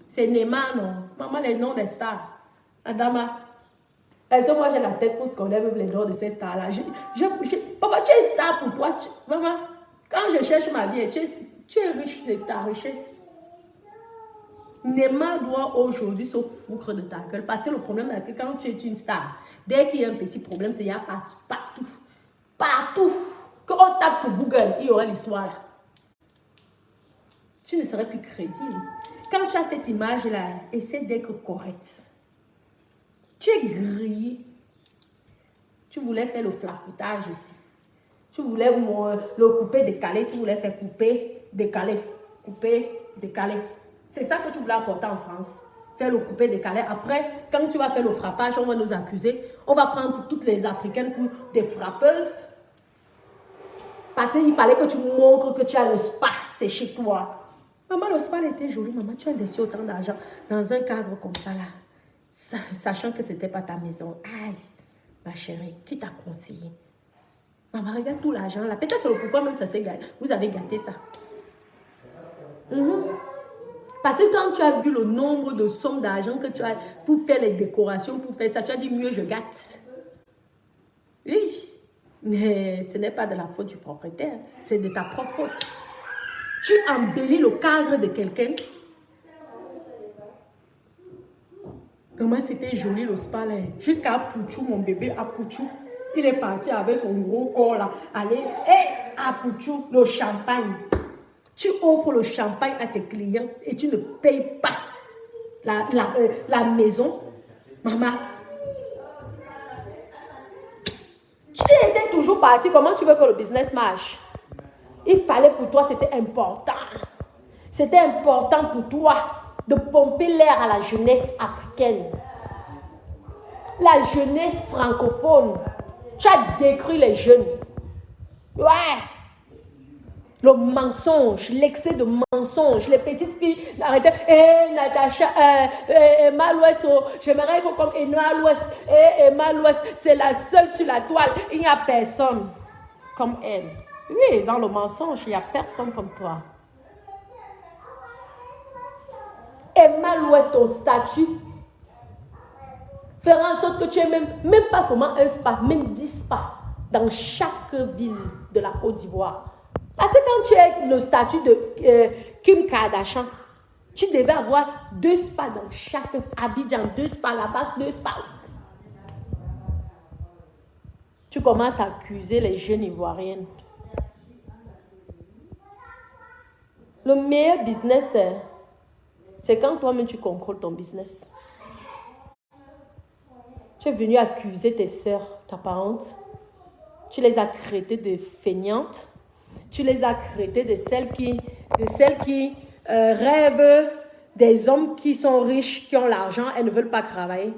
C'est Neymar, non? Maman, les noms des stars. Adama. Est-ce que moi j'ai la tête pour connaître les noms de ces stars-là? Papa, tu es star pour toi. Maman, quand je cherche ma vie, tu es riche de ta richesse. Neymar doit aujourd'hui se foutre de ta gueule. Parce que le problème est que quand tu es une star, dès qu'il y a un petit problème, c'est qu'il y a partout. Partout. Quand on tape sur Google, il y aura l'histoire là. Tu ne serais plus crédible. Quand tu as cette image-là, essaie d'être correct. Tu es grillé. Tu voulais faire le flacoutage ici. Tu voulais le couper, décaler. Tu voulais faire couper, décaler. Couper, décaler. C'est ça que tu voulais apporter en France. Faire le coupé décalé. Après, quand tu vas faire le frappage, on va nous accuser. On va prendre pour toutes les Africaines pour des frappeuses. Parce qu'il fallait que tu montres que tu as le spa. C'est chez toi. Maman, le spa était joli. Maman, tu as investi autant d'argent dans un cadre comme ça là. Sachant que ce n'était pas ta maison. Aïe, ma chérie, qui t'a conseillé? Maman, regarde tout l'argent là. Peut-être c'est le pourquoi même ça s'est gâté. Vous avez gâté ça. Parce que quand tu as vu le nombre de sommes d'argent que tu as pour faire les décorations, pour faire ça, tu as dit mieux je gâte. Oui, mais ce n'est pas de la faute du propriétaire, c'est de ta propre faute. Tu embellis le cadre de quelqu'un. Comment c'était joli le spa là. Jusqu'à Apouchou, mon bébé Apouchou, il est parti avec son gros corps là. Allez, Apouchou, le champagne. Tu offres le champagne à tes clients et tu ne payes pas la maison. Maman, tu étais toujours parti. Comment tu veux que le business marche? Il fallait pour toi, c'était important. C'était important pour toi de pomper l'air à la jeunesse africaine. La jeunesse francophone. Tu as décrit les jeunes. Ouais. Le mensonge, l'excès de mensonge, les petites filles, arrêtez, Natacha, Emma l'Ouest, j'aimerais être comme Emma l'Ouest, Emma l'Ouest, c'est la seule sur la toile, il n'y a personne comme elle. Oui, dans le mensonge, il n'y a personne comme toi. Emma l'Ouest, ton statut, faire en sorte que tu aies même pas seulement un spa, même 10 spas. dans chaque ville de la Côte d'Ivoire. Parce que quand tu es le statut de Kim Kardashian, tu devais avoir 2 spas dans chaque Abidjan, 2 spas là-bas, 2 spas. Tu commences à accuser les jeunes Ivoiriennes. Le meilleur business, c'est quand toi-même tu contrôles ton business. Tu es venu accuser tes sœurs, ta parente. Tu les as traitées de feignantes. Tu les as traitées de celles qui rêvent des hommes qui sont riches, qui ont l'argent, elles ne veulent pas travailler.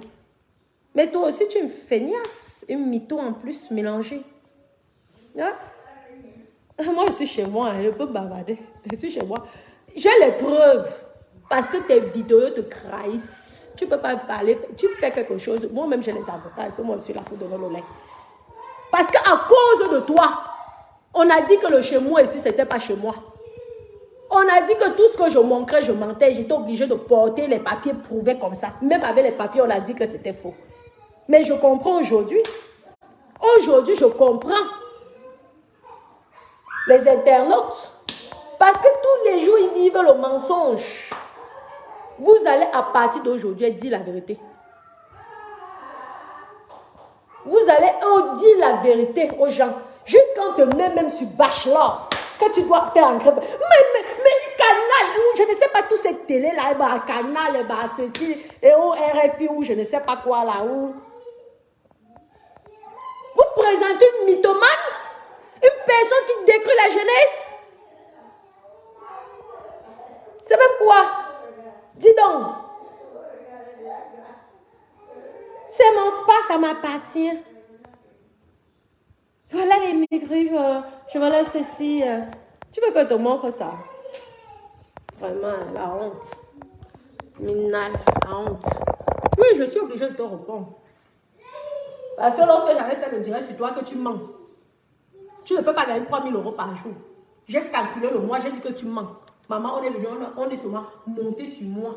Mais toi aussi, tu es une feignasse, une mytho en plus mélangée. Hein? Moi, je suis chez moi, je peux bavarder. Je suis chez moi. J'ai les preuves. Parce que tes vidéos te trahissent. Tu ne peux pas parler. Tu fais quelque chose. Moi-même, j'ai les avocats. Moi, je suis là pour donner le lait. Parce qu'à cause de toi, on a dit que le chez moi ici, ce n'était pas chez moi. On a dit que tout ce que je montrais, je mentais. J'étais obligée de porter les papiers prouvés comme ça. Même avec les papiers, on a dit que c'était faux. Mais je comprends aujourd'hui. Aujourd'hui, je comprends les internautes. Parce que tous les jours, ils vivent le mensonge. Vous allez à partir d'aujourd'hui dire la vérité. Vous allez dire la vérité aux gens. Jusqu'à on te met même sur bachelor. Que tu dois faire un grève. Mais canal, je ne sais pas tous ces télé là, canal, ceci, et au RFI, ou je ne sais pas quoi là. Où. Vous présentez une mythomane, une personne qui détruit la jeunesse. C'est même quoi? Dis donc. C'est mon spa, ça m'appartient. Voilà les maigris, je voilà ceci. Tu veux que je te montre ça? Vraiment, la honte. Minal, la honte. Oui, je suis obligée de te répondre. Parce que lorsque j'avais fait le direct sur toi, que tu mens. Tu ne peux pas gagner 3 000 € par jour. J'ai calculé le mois, j'ai dit que tu mens. Maman, on est venu, on est seulement monté sur moi.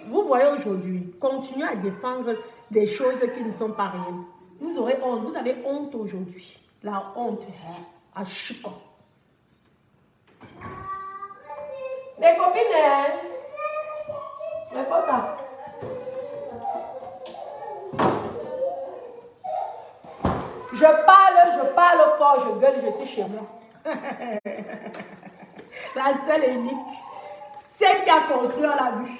Vous voyez aujourd'hui, continuez à défendre des choses qui ne sont pas réelles. Vous aurez honte, vous avez honte aujourd'hui. La honte, à chico. Mes copines, mes potes, je parle fort, je gueule, je suis chez moi. La seule et unique, celle qui a construit, on l'a vu.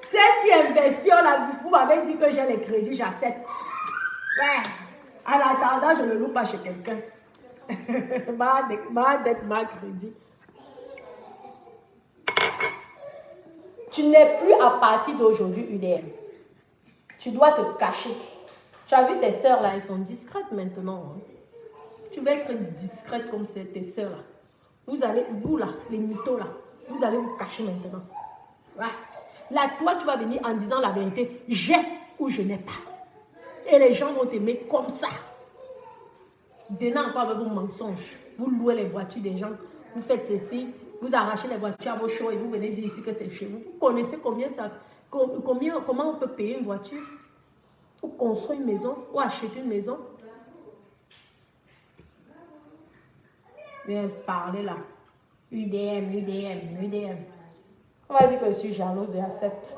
Celle qui investit, on l'a vu. Vous m'avez dit que j'ai les crédits, j'accepte. Ouais. En attendant, je ne loue pas chez quelqu'un. ma crédit. Tu n'es plus à partir d'aujourd'hui UDM. Tu dois te cacher. Tu as vu tes sœurs là, elles sont discrètes maintenant. Hein? Tu vas être discrète comme tes sœurs là. Vous là, les mythos là, vous allez vous cacher maintenant. Ouais. Là, toi, tu vas venir en disant la vérité. J'ai ou je n'ai pas. Et les gens vont t'aimer comme ça. Venez encore avec vos mensonges. Vous louez les voitures des gens. Vous faites ceci. Vous arrachez les voitures à vos shows et vous venez dire ici que c'est chez vous. Vous connaissez comment on peut payer une voiture? Ou construire une maison? Ou acheter une maison? Viens parler là. UDM. On va dire que je suis jalouse et accepte.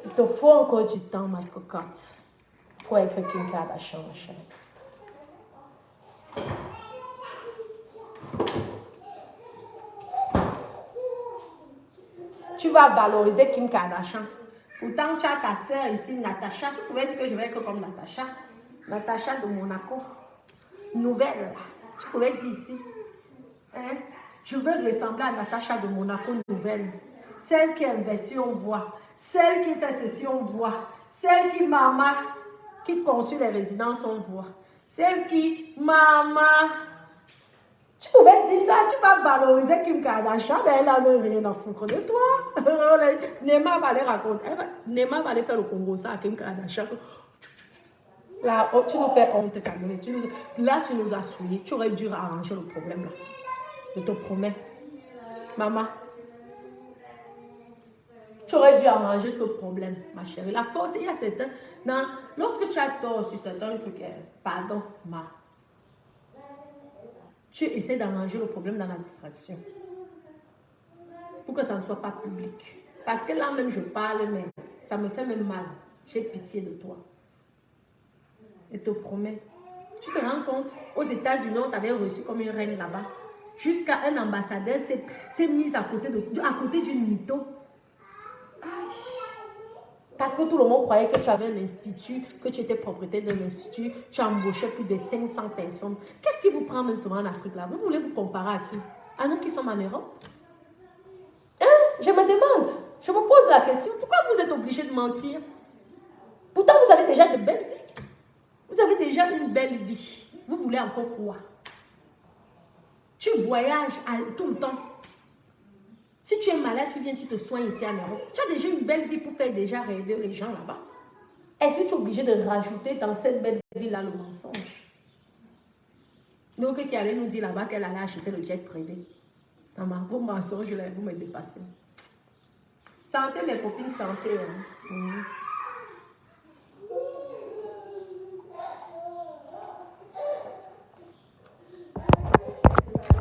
Il te faut encore du temps, ma cocotte, pour être Kim Kardashian, ma chérie. Tu vas valoriser Kim Kardashian. Pourtant, tu as ta soeur ici, Natacha. Tu pouvais dire que je vais être comme Natacha. Natacha de Monaco. Nouvelle. Tu pouvais dire ici. Hein? Je veux ressembler à Natacha de Monaco nouvelle. Celle qui investit, on voit. Celle qui fait ceci, on voit. Celle qui construit les résidences, on voit. Celle qui, tu pouvais dire ça, tu vas valoriser Kim Kardashian, mais elle n'a rien à foutre de toi. Nema va aller raconter. Nema va aller faire le Congo ça à Kim Kardashian. Là, tu nous fais honte, Camille. Là, tu nous as souillés. Tu aurais dû arranger le problème là. Je te promets. Maman. Tu aurais dû arranger ce problème, ma chérie. La force, il y a certains Non, lorsque tu as tort sur certains trucs, pardon, tu essaies d'arranger le problème dans la distraction. Pour que ça ne soit pas public. Parce que là même je parle, mais ça me fait même mal. J'ai pitié de toi. Je te promets. Tu te rends compte, aux États-Unis, on t'avait reçu comme une reine là-bas. Jusqu'à un ambassadeur s'est mis à côté d'une mytho. Parce que tout le monde croyait que tu avais un institut, que tu étais propriétaire d'un institut, tu embauchais plus de 500 personnes. Qu'est-ce qui vous prend même souvent en Afrique là? Vous voulez vous comparer à qui? À nous qui sommes en Europe? Je me demande, je me pose la question, pourquoi vous êtes obligé de mentir? Pourtant, vous avez déjà de belles vies. Vous avez déjà une belle vie. Vous voulez encore quoi? Tu voyages tout le temps. Si tu es malade, tu viens, tu te soignes ici en Europe. Tu as déjà une belle vie pour faire déjà rêver les gens là-bas. Est-ce que tu es obligé de rajouter dans cette belle vie-là le mensonge? Donc, qui allait nous dire là-bas qu'elle allait acheter le jet privé. Maman, vos mensonges, vous me dépassez. Santé, mes copines, santé. Hein.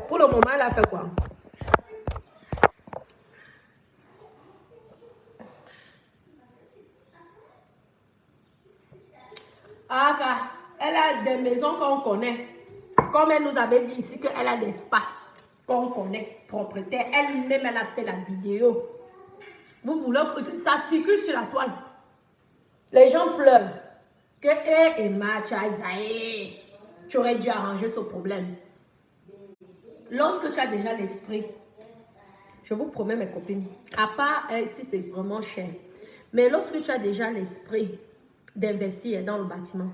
Pour le moment, elle a fait quoi? Ah, elle a des maisons qu'on connaît. Comme elle nous avait dit ici qu'elle a des spas qu'on connaît, propriétaire. Elle-même, elle a fait la vidéo. Vous voulez que ça circule sur la toile. Les gens pleurent. Que Emma, tu aurais dû arranger ce problème. Lorsque tu as déjà l'esprit, je vous promets mes copines, à part si c'est vraiment cher, mais lorsque tu as déjà l'esprit d'investir dans le bâtiment,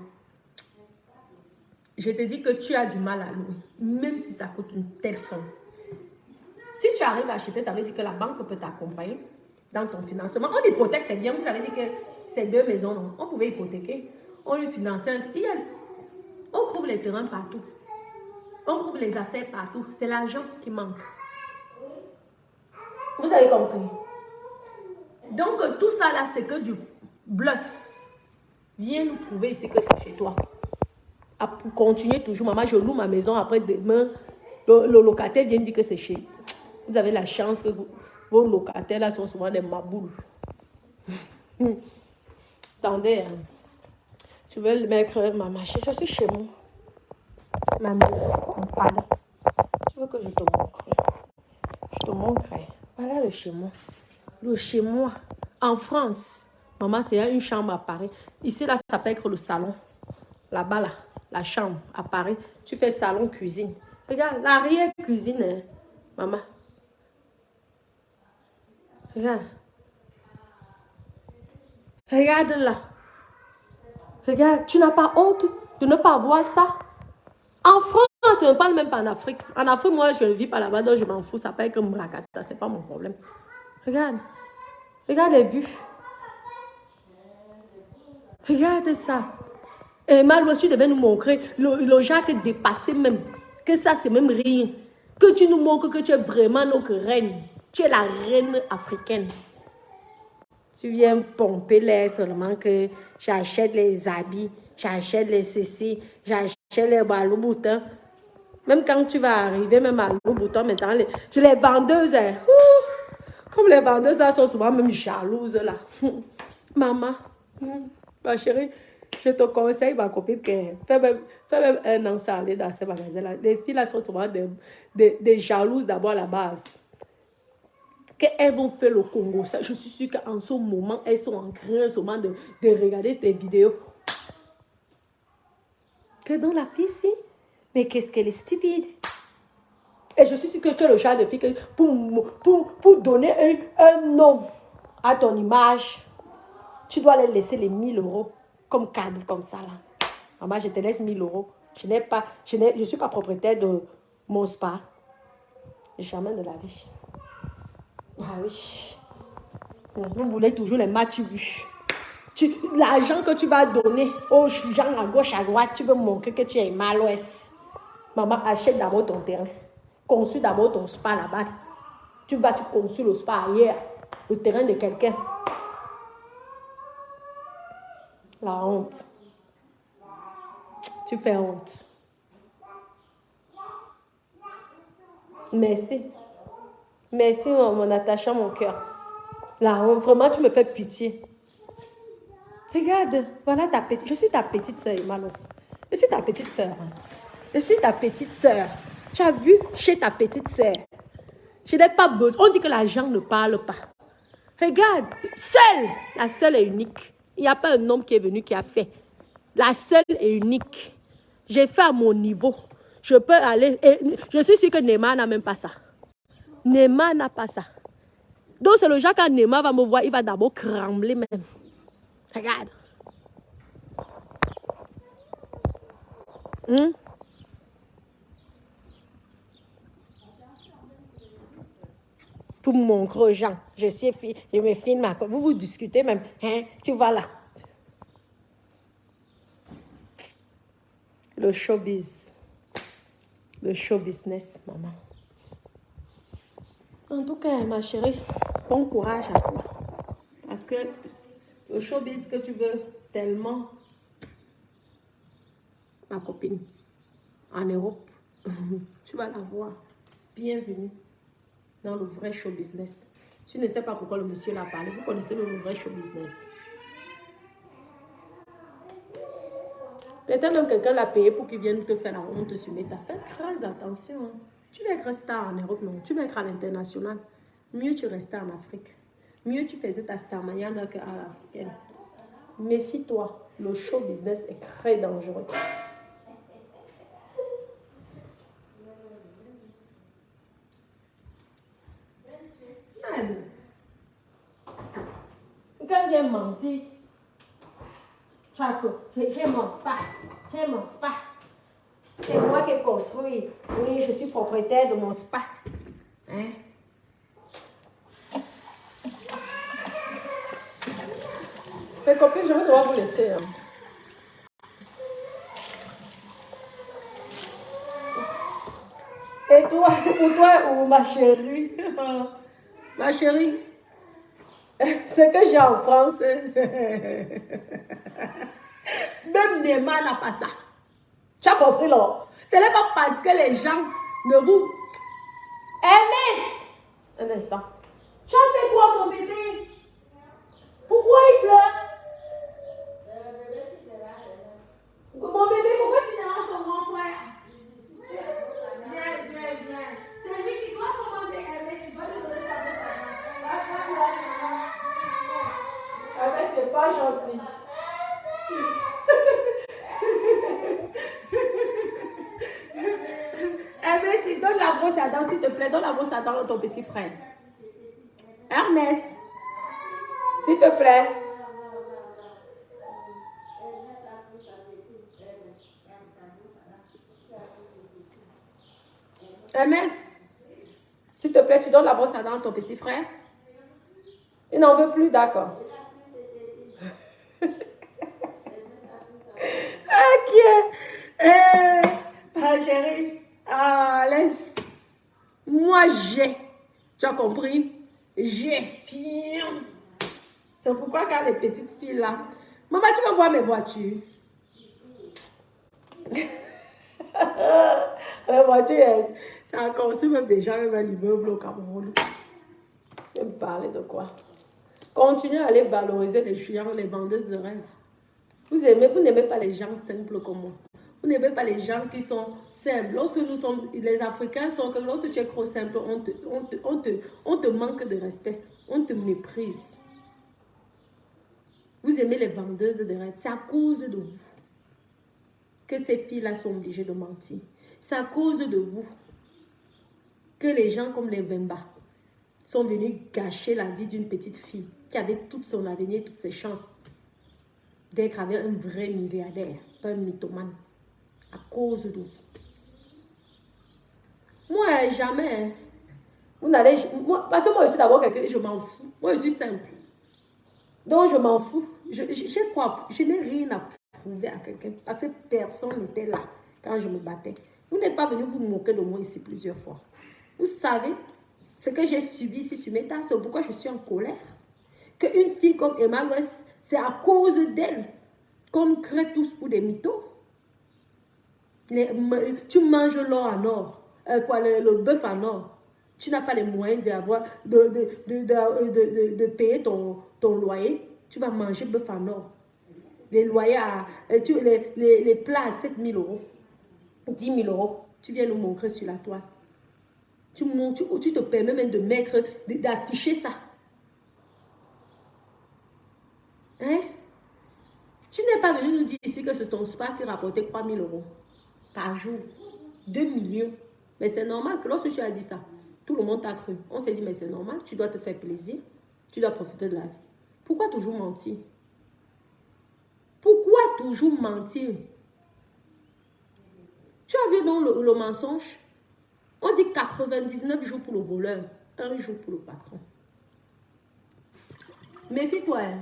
je te dis que tu as du mal à louer, même si ça coûte une telle somme. Si tu arrives à acheter, ça veut dire que la banque peut t'accompagner dans ton financement. On hypothèque tes biens, vous avez dit que ces deux maisons, non, on pouvait hypothéquer, on lui finançait, on trouve les terrains partout. On trouve les affaires partout. C'est l'argent qui manque. Vous avez compris? Donc, tout ça là, c'est que du bluff. Viens nous prouver ici que c'est chez toi. Pour continuer toujours, maman, je loue ma maison. Après demain, le locataire vient dire que c'est chez. Vous avez la chance que vos locataires là sont souvent des maboules. Attendez, hein. Je vais le mettre, maman, je suis chez moi. Ma maison, pardon. Tu veux que je te montre? Je te montrerai. Voilà le chez moi. Le chez moi. En France, maman, c'est une chambre à Paris. Ici, là, ça peut être le salon. Là-bas, là, la chambre à Paris. Tu fais salon, cuisine. Regarde, l'arrière-cuisine, hein, maman. Regarde. Regarde là. Regarde, tu n'as pas honte de ne pas voir ça? En France, je ne parle même pas en Afrique. En Afrique, moi, je ne vis pas là-bas, donc je m'en fous. Ça peut être comme Rakata, c'est pas mon problème. Regarde. Regarde les vues. Regarde ça. Et Maloué, tu devais nous montrer le Jacques dépassé même. Que ça, c'est même rien. Que tu nous montres que tu es vraiment notre reine. Tu es la reine africaine. Tu viens pomper l'air seulement que j'achète les habits, j'achète les ceci, j'achète les balou-boutons. Même quand tu vas arriver, même à balou-boutons, maintenant, les vendeuses, comme les vendeuses là, sont souvent même jalouses là. Maman, ma chérie, je te conseille, ma copine, que fais même un an sans aller dans ces magasins-là. Les filles là sont souvent des jalouses d'abord à la base. Qu'elles vont faire le Congo. Ça, je suis sûre qu'en ce moment, elles sont en train seulement de regarder tes vidéos. Que dans la fille, si. Mais qu'est-ce qu'elle est stupide. Et je suis sûre que tu es le genre de fille que pour donner un nom à ton image, tu dois les laisser les 1000 € comme cadeau, comme ça là. Maman, je te laisse 1000 €. Je ne suis pas propriétaire de mon spa. Jamais de la vie. Ah oui. Vous voulez toujours les matchs vus. L'argent que tu vas donner aux gens à gauche, à droite, tu veux montrer que tu es mal ouest. Maman, achète d'abord ton terrain. Conçu d'abord ton spa là-bas. Tu construis le spa ailleurs. Le terrain de quelqu'un. La honte. Tu fais honte. Merci. Merci, mon attachant, mon cœur. La honte, vraiment, tu me fais pitié. Regarde, voilà ta petite... Je suis ta petite soeur, Malos. Je suis ta petite soeur. Je suis ta petite soeur. Tu as vu chez ta petite soeur. Je n'ai pas besoin. On dit que l'argent ne parle pas. Regarde, seule, la seule et unique. Il n'y a pas un homme qui est venu qui a fait. La seule et unique. J'ai fait à mon niveau. Je peux aller... Et je suis sûre que Neymar n'a même pas ça. Neymar n'a pas ça. Donc c'est le genre quand Neymar va me voir, il va d'abord trembler même. Regarde. Pour mon gros Jean, je me filme. Vous vous discutez même. Hein? Tu vas là. Le showbiz. Le show business, maman. En tout cas, ma chérie, bon courage à toi. Parce que le showbiz que tu veux tellement, ma copine, en Europe, tu vas la voir. Bienvenue dans le vrai show business. Tu ne sais pas pourquoi le monsieur l'a parlé. Vous connaissez le vrai show business. Peut-être même quelqu'un l'a payé pour qu'il vienne te faire la honte sur Meta. Fais très attention. Hein. Tu vas être star en Europe, non. Tu vas être à l'international. Mieux tu restais en Afrique. Mieux tu faisais ta star manière qu'à l'africaine. Méfie-toi. Le show business est très dangereux. Quand vient mentir, j'ai mon spa. J'ai mon spa. C'est moi qui ai construit. Oui, je suis propriétaire de mon spa. Hein? Mes copines, je vais devoir vous laisser. Hein. Et toi, pour toi, ou ma chérie? Ma chérie, ce que j'ai en France, même Neymar n'a pas ça. Tu as compris, là? Ce n'est pas parce que les gens ne vous... MS! Un instant. Tu as fait quoi, mon bébé? Pourquoi il pleure? Mon bébé, pourquoi tu déranges ton grand frère? Viens. C'est lui qui doit commander MS. Il va lui donner sa brosse. MS, c'est pas gentil. MS, donne la brosse à dents, s'il te plaît. Donne la brosse à dents à ton petit frère. Hermès, s'il te plaît. Hermès, s'il te plaît, tu donnes la brosse à dents à ton petit frère. Il n'en veut plus, d'accord. Ok. Ah, chérie. Ah, laisse. Moi, j'ai. Tu as compris? J'ai. C'est pourquoi quand les petites filles là. Maman, tu vas voir mes voitures. Les voitures, c'est encore su même déjà même l'immeuble au Cameroun. Je vais me parler de quoi? Continuez à aller valoriser les chiens, les vendeuses de rêves. Vous n'aimez pas les gens simples comme moi. Vous n'aimez pas les gens qui sont simples. Lorsque nous sommes, les Africains sont que lorsque tu es trop simple, on te manque de respect. On te méprise. Vous aimez les vendeuses de rêves. C'est à cause de vous que ces filles-là sont obligées de mentir. C'est à cause de vous que les gens comme les Vemba sont venus gâcher la vie d'une petite fille qui avait tout son avenir, toutes ses chances d'être avec un vrai milliardaire, pas un mythomane. À cause de vous. Moi, jamais. Vous n'allez... Parce que moi, je suis d'abord quelqu'un, je m'en fous. Moi, je suis simple. Donc, je m'en fous. Je n'ai rien à prouver à quelqu'un. Parce que personne n'était là quand je me battais. Vous n'êtes pas venu vous moquer de moi ici plusieurs fois. Vous savez ce que j'ai subi ici sur Meta, c'est pourquoi je suis en colère. Qu'une fille comme Emma West, c'est à cause d'elle qu'on crée tous pour des mythos. Tu manges l'or en or, le bœuf en or. Tu n'as pas les moyens de payer ton loyer. Tu vas manger bœuf en or. Les loyers, les plats à 7 000 euros, 10 000 euros. Tu viens nous montrer sur la toile. Tu te permets même de mettre, d'afficher ça. Hein? Tu n'es pas venu nous dire ici que c'est ton spa qui rapportait 3 000 euros par jour. 2 millions. Mais c'est normal que lorsque tu as dit ça, tout le monde t'a cru. On s'est dit, mais c'est normal, tu dois te faire plaisir. Tu dois profiter de la vie. Pourquoi toujours mentir? Pourquoi toujours mentir? Tu as vu dans le mensonge? On dit 99 jours pour le voleur, 1 jour pour le patron. Méfie-toi. Hein.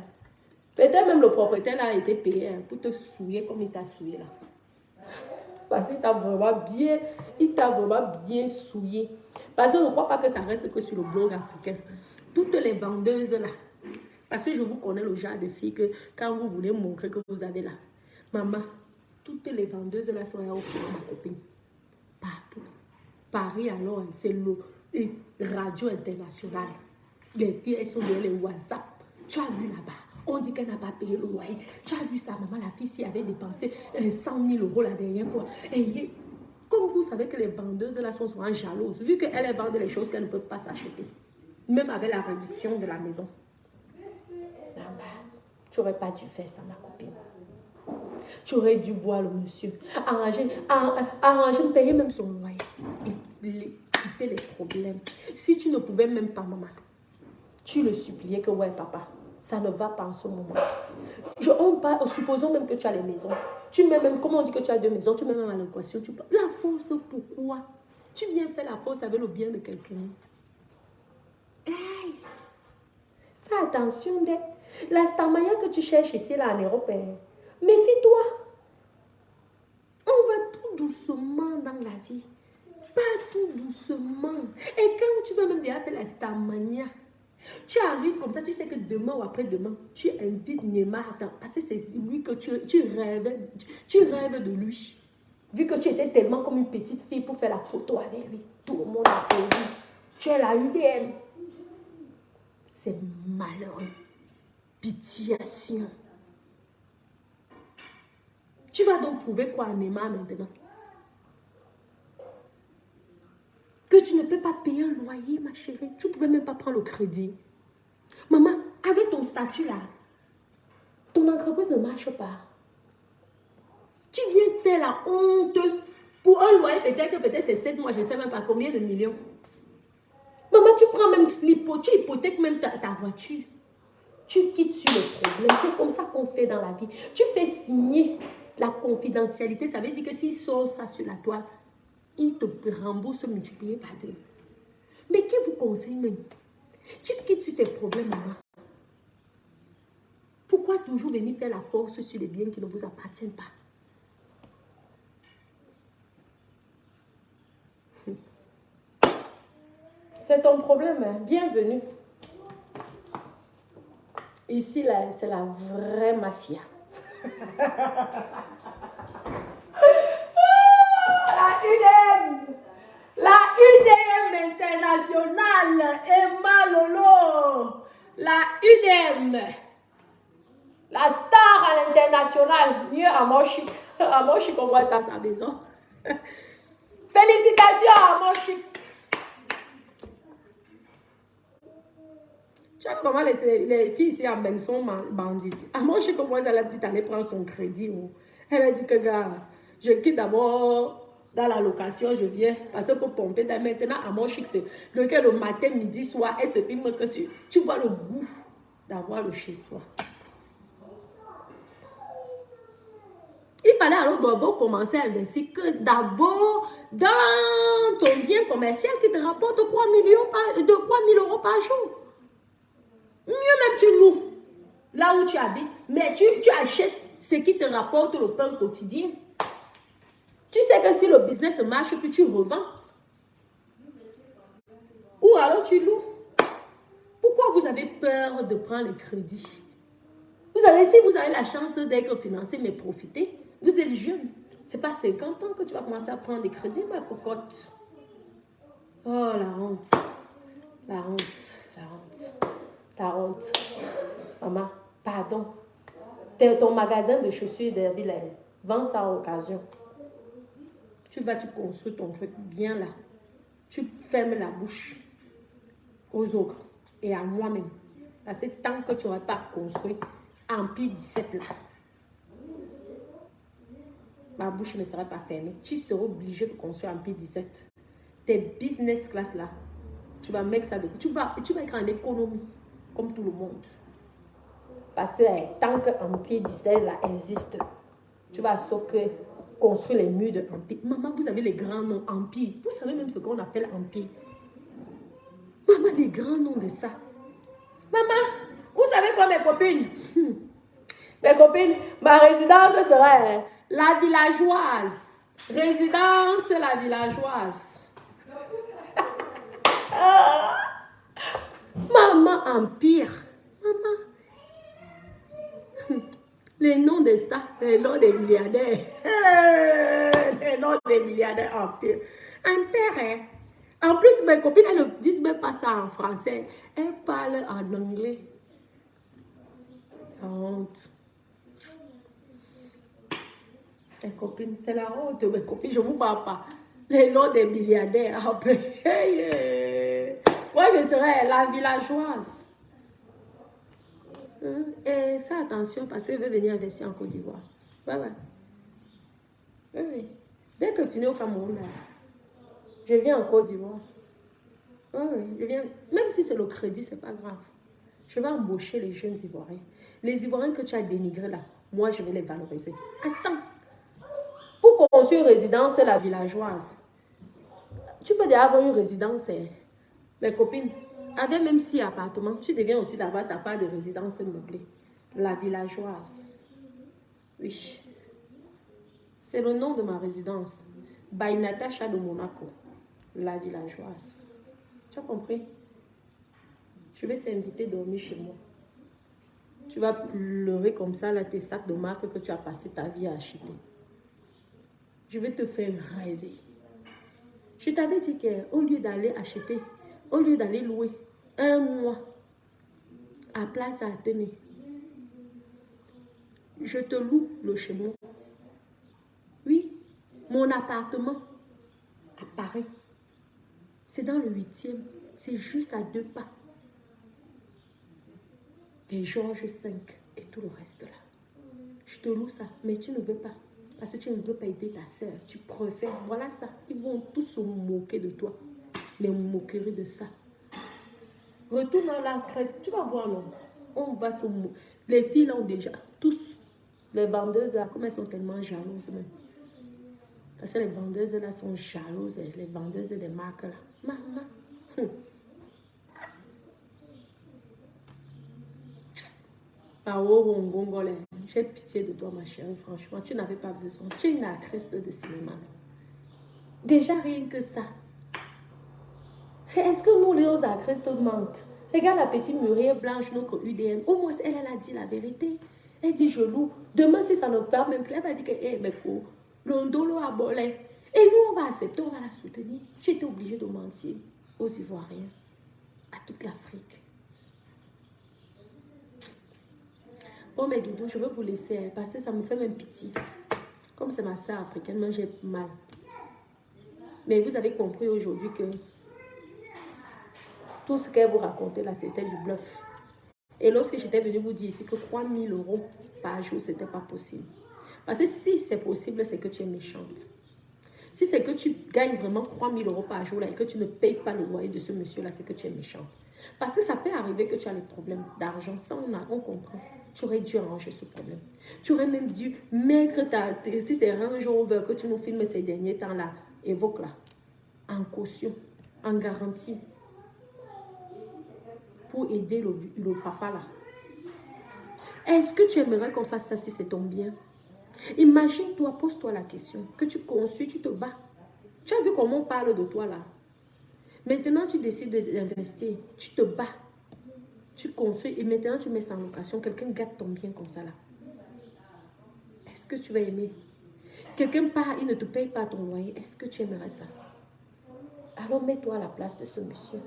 Peut-être même le propriétaire là a été payé hein, pour te souiller comme il t'a souillé là. Parce qu'il t'a vraiment bien souillé. Parce que je ne crois pas que ça reste que sur le blog africain. Toutes les vendeuses là. Parce que je vous connais le genre de filles que quand vous voulez montrer que vous avez là. Maman, toutes les vendeuses là sont là au courant, ma copine. Partout. Paris alors, c'est le radio international. Les filles, elles sont derrière les WhatsApp. Tu as vu là-bas. On dit qu'elle n'a pas payé le loyer. Tu as vu ça, maman, la fille, si avait dépensé 100 000 euros la dernière fois. Et comme vous savez que les vendeuses là sont souvent jalouses, vu qu'elles vendent les choses qu'elles ne peuvent pas s'acheter. Même avec la réduction de la maison. Tu n'aurais pas dû faire ça, ma copine. Tu aurais dû voir le monsieur. Arranger, payer même son loyer. Et quitter les problèmes. Si tu ne pouvais même pas, maman, tu le suppliais que, ouais, papa, ça ne va pas en ce moment. Supposons même que tu as les maisons. Tu mets même, comment on dit que tu as 2 maisons, tu mets même à l'équation. La force, pourquoi? Tu viens faire la force avec le bien de quelqu'un. Hey! Fais attention, la stamaya que tu cherches ici, là, en Europe, méfie-toi. On va tout doucement dans la vie. Pas tout doucement. Et quand tu vas même déjà faire la stamania, tu arrives comme ça, tu sais que demain ou après-demain, tu invites Neymar, parce que c'est lui que tu rêves de lui. Vu que tu étais tellement comme une petite fille pour faire la photo avec lui. Tout le monde a perdu. Tu es la UDM. C'est malheureux. Pitiation. Tu vas donc prouver quoi à Neymar maintenant? Que tu ne peux pas payer un loyer, ma chérie. Tu ne pouvais même pas prendre le crédit. Maman, avec ton statut là, ton entreprise ne marche pas. Tu viens de faire la honte pour un loyer, peut-être c'est 7 mois, je ne sais même pas combien de millions. Maman, tu prends même l'hypothèque, tu hypothèques même ta voiture. Tu quittes sur le problème. C'est comme ça qu'on fait dans la vie. Tu fais signer la confidentialité. Ça veut dire que s'il sort ça sur la toile, il te rembourse multiplié par 2. Mais qui vous conseille même? Tu quittes sur tes problèmes, maman. Pourquoi toujours venir faire la force sur les biens qui ne vous appartiennent pas? C'est ton problème, hein? Bienvenue. Ici, là, c'est la vraie mafia. La UDM internationale, Emma Lolo. La UDM. La star à l'international. Mieux à Moshi. À Moshi, qu'on voit ça à sa maison. Félicitations à Moshi. Tu vois comment les filles ici en même sont bandites. À Moshi, comment elle a dit d'aller prendre son crédit. Elle a dit que, gars, je quitte d'abord dans la location, je viens. Parce que pour pomper, maintenant, à Moshi, c'est le matin, midi, soir, elle se filme que tu vois le goût d'avoir le chez-soi. Il fallait alors d'abord commencer à investir que d'abord dans ton bien commercial qui te rapporte 3 000 euros par jour. Mieux même tu loues là où tu habites, mais tu achètes ce qui te rapporte le pain quotidien. Tu sais que si le business marche, puis tu revends. Ou alors tu loues. Pourquoi vous avez peur de prendre les crédits? Vous Vous savez, si vous avez la chance d'être financé, mais profitez, vous êtes jeune. Ce n'est pas 50 ans que tu vas commencer à prendre des crédits, ma cocotte. Oh, la honte. La honte. La honte. La honte. Maman, pardon. Ton magasin de chaussures d'Herville, vends ça à occasion. Tu construis ton truc bien là. Tu fermes la bouche aux autres et à moi-même. Parce que tant que tu n'auras pas construit Empire 17 là, ma bouche ne sera pas fermée. Tu seras obligé de construire Empire 17. Tes business class là, tu vas mettre ça de... Tu vas être en économie, comme tout le monde. Parce que tant que Empire 17 là existe, tu vas sauf que construire les murs de Empire. Maman, vous avez les grands noms Empire. Vous savez même ce qu'on appelle Empire. Maman, les grands noms de ça. Maman, vous savez quoi mes copines? Mes copines, ma résidence serait la villageoise. Résidence la villageoise. Maman Empire. Maman. Les noms de ça, les noms des milliardaires. Les noms des milliardaires Empire. Empire, hein? En plus, mes copines, elles ne disent même pas ça en français. Elles parlent en anglais. Honte. Mes copines, c'est la honte. Mes copines, je ne vous parle pas. Les noms des milliardaires. Moi, je serais la villageoise. Et fais attention parce qu'elle veut venir investir en Côte d'Ivoire. Ouais, ouais. Oui, oui. Dès que je finis au Cameroun, là, je viens en Côte d'Ivoire. Oui, oui, je viens. Même si c'est le crédit, c'est pas grave. Je vais embaucher les jeunes Ivoiriens. Les Ivoiriens que tu as dénigrés là, moi, je vais les valoriser. Attends. Pour construire une résidence, c'est la villageoise. Tu peux déjà avoir une résidence, mes copines. Avec même 6 appartements, tu deviens aussi d'avoir ta part de résidence meublée. La villageoise. Oui. C'est le nom de ma résidence. By Natacha de Monaco. La villageoise. Tu as compris? Je vais t'inviter à dormir chez moi. Tu vas pleurer comme ça, là, tes sacs de marque que tu as passé ta vie à acheter. Je vais te faire rêver. Je t'avais dit qu'au lieu d'aller acheter, au lieu d'aller louer un mois à Place Athénée, je te loue le chez moi. Oui, mon appartement à Paris. C'est dans le 8e. C'est juste à 2 pas. Des Georges V et tout le reste là. Je te loue ça, mais tu ne veux pas. Parce que tu ne veux pas aider ta soeur. Tu préfères. Voilà ça. Ils vont tous se moquer de toi. Les moqueries de ça. Retourne dans la crête. Tu vas voir, non? On va se moquer. Les filles là ont déjà. Tous. Les vendeuses là, comme elles sont tellement jalouses même. Parce que les vendeuses là sont jalouses. Les vendeuses des marques là. Maman. J'ai pitié de toi, ma chérie, franchement. Tu n'avais pas besoin. Tu es une actrice de cinéma. Déjà, rien que ça. Est-ce que nous, les actrices, te mentent? Regarde la petite Muriel Blanche, notre UDM. Au moins, elle a dit la vérité. Elle dit, je loue. Demain, si ça ne fait même plus, elle va dire que, hé, mais quoi, l'ondolo a bolé. Et nous, on va accepter, on va la soutenir. Tu étais obligé de mentir aux Ivoiriens, à toute l'Afrique. Bon, mes doudous, je vais vous laisser parce que ça me fait même pitié. Comme c'est ma soeur africaine, moi j'ai mal. Mais vous avez compris aujourd'hui que tout ce qu'elle vous racontait là, c'était du bluff. Et lorsque j'étais venue vous dire ici que 3 000 € par jour, ce n'était pas possible. Parce que si c'est possible, c'est que tu es méchante. Si c'est que tu gagnes vraiment 3 000 € par jour là, et que tu ne payes pas le loyer de ce monsieur-là, c'est que tu es méchante. Parce que ça peut arriver que tu as des problèmes d'argent. Ça, on comprend. Tu aurais dû arranger ce problème. Tu aurais même dû mettre si c'est Range Rover que tu nous filmes ces derniers temps-là, évoque-la. En caution, en garantie. Pour aider le papa là. Est-ce que tu aimerais qu'on fasse ça si c'est ton bien? Imagine-toi, pose-toi la question. Que tu construis, tu te bats. Tu as vu comment on parle de toi là? Maintenant, tu décides d'investir. Tu te bats. Tu construis et maintenant tu mets ça en location. Quelqu'un gâte ton bien comme ça là. Est-ce que tu vas aimer? Quelqu'un part, il ne te paye pas ton loyer. Est-ce que tu aimerais ça? Alors mets-toi à la place de ce monsieur.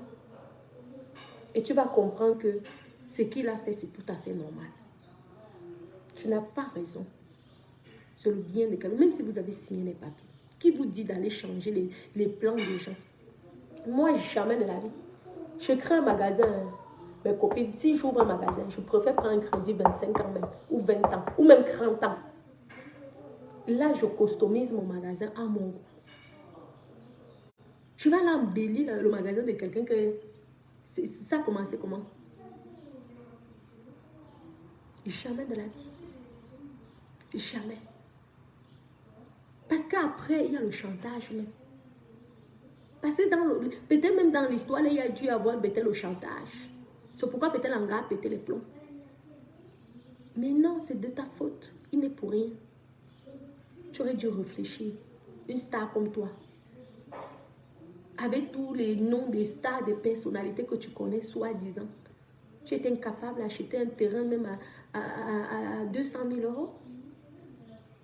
Et tu vas comprendre que ce qu'il a fait, c'est tout à fait normal. Tu n'as pas raison. C'est le bien de quelqu'un. Même si vous avez signé les papiers. Qui vous dit d'aller changer les plans des gens? Moi, jamais de la vie. Je crée un magasin. Mes copines, si j'ouvre un magasin, je préfère prendre un crédit 25 ans même, ou 20 ans, ou même 30 ans. Là, je customise mon magasin à mon goût. Tu vas l'embellir le magasin de quelqu'un que... Ça a commencé comment? Jamais de la vie. Jamais. Parce qu'après, il y a le chantage même. Parce que peut-être même dans l'histoire, il y a dû avoir peut-être le chantage. C'est pourquoi peut-être l'engrais a pété les plombs. Mais non, c'est de ta faute. Il n'est pour rien. Tu aurais dû réfléchir. Une star comme toi. Avec tous les noms des stars, des personnalités que tu connais, soi-disant. Tu étais incapable d'acheter un terrain même à 200 000 euros.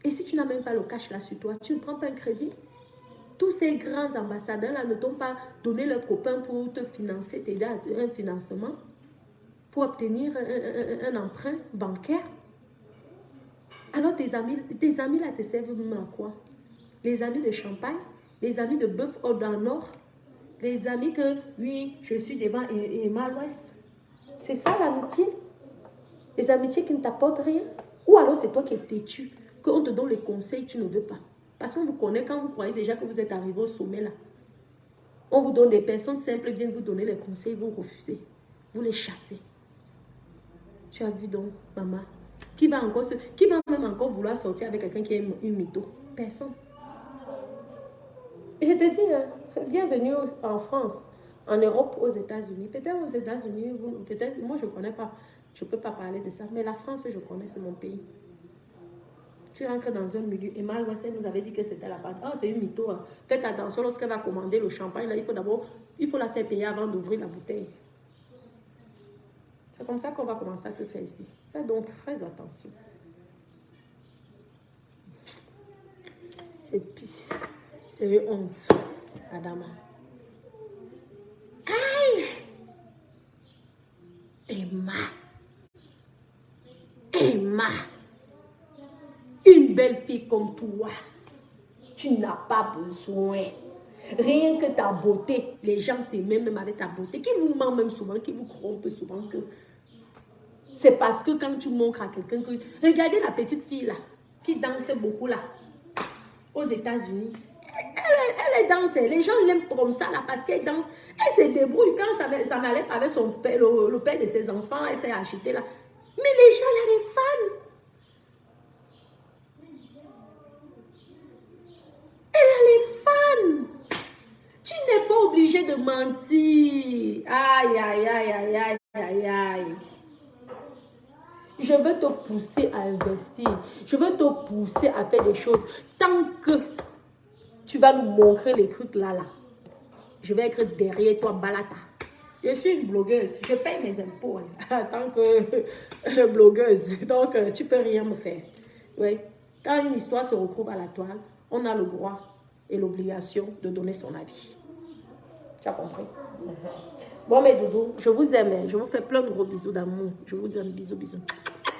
Et si tu n'as même pas le cash là sur toi, tu ne prends pas un crédit. Tous ces grands ambassadeurs-là ne t'ont pas donné leurs copains pour te financer, t'aider à un financement, pour obtenir un emprunt bancaire. Alors tes amis là te servent même à quoi? Les amis de champagne, les amis de bœuf au dans le nord, les amis que, oui, je suis devant et mal ouest. C'est ça l'amitié? Les amitiés qui ne t'apportent rien? Ou alors c'est toi qui es têtu, qu'on te donne les conseils, tu ne veux pas. Parce qu'on vous connaît quand vous croyez déjà que vous êtes arrivé au sommet là. On vous donne des personnes simples, viennent vous donner les conseils, vous refusez. Vous les chassez. Tu as vu donc, maman, qui va même encore vouloir sortir avec quelqu'un qui est une mytho? Personne. Et je te dis, hein, bienvenue en France, en Europe, aux États-Unis. Peut-être aux États-Unis, peut-être, moi je ne connais pas, je ne peux pas parler de ça, mais la France, je connais, c'est mon pays. Tu rentres dans un milieu, et Mal Wessel nous avait dit que c'était la pâte. Oh, c'est une mytho. Hein. Faites attention lorsqu'elle va commander le champagne, là, il faut la faire payer avant d'ouvrir la bouteille. C'est comme ça qu'on va commencer à te faire ici. Fais donc très attention. C'est une honte, Adama. Aïe! Emma, une belle fille comme toi, tu n'as pas besoin. Rien que ta beauté, les gens t'aiment même avec ta beauté, qui vous ment même souvent, qui vous trompent souvent que c'est parce que quand tu montres à quelqu'un que... Regardez la petite fille là, qui danse beaucoup là, aux États-Unis. Elle danse, les gens l'aiment comme ça là, parce qu'elle danse. Elle se débrouille quand ça n'allait pas avec son père, le père de ses enfants, elle s'est achetée là. Mais les gens là, les fans. Elle a les fans. Tu n'es pas obligé de mentir. Aïe, aïe, aïe, aïe, aïe, aïe, aïe. Je veux te pousser à investir. Je veux te pousser à faire des choses. Tant que tu vas nous montrer les trucs là, je vais être derrière toi, Balata. Je suis une blogueuse. Je paye mes impôts en tant que blogueuse. Donc, tu ne peux rien me faire. Oui. Quand une histoire se retrouve à la toile, on a le droit et l'obligation de donner son avis. Tu as compris? Bon, mes doudous, je vous aime. Je vous fais plein de gros bisous d'amour. Je vous donne bisous, bisous.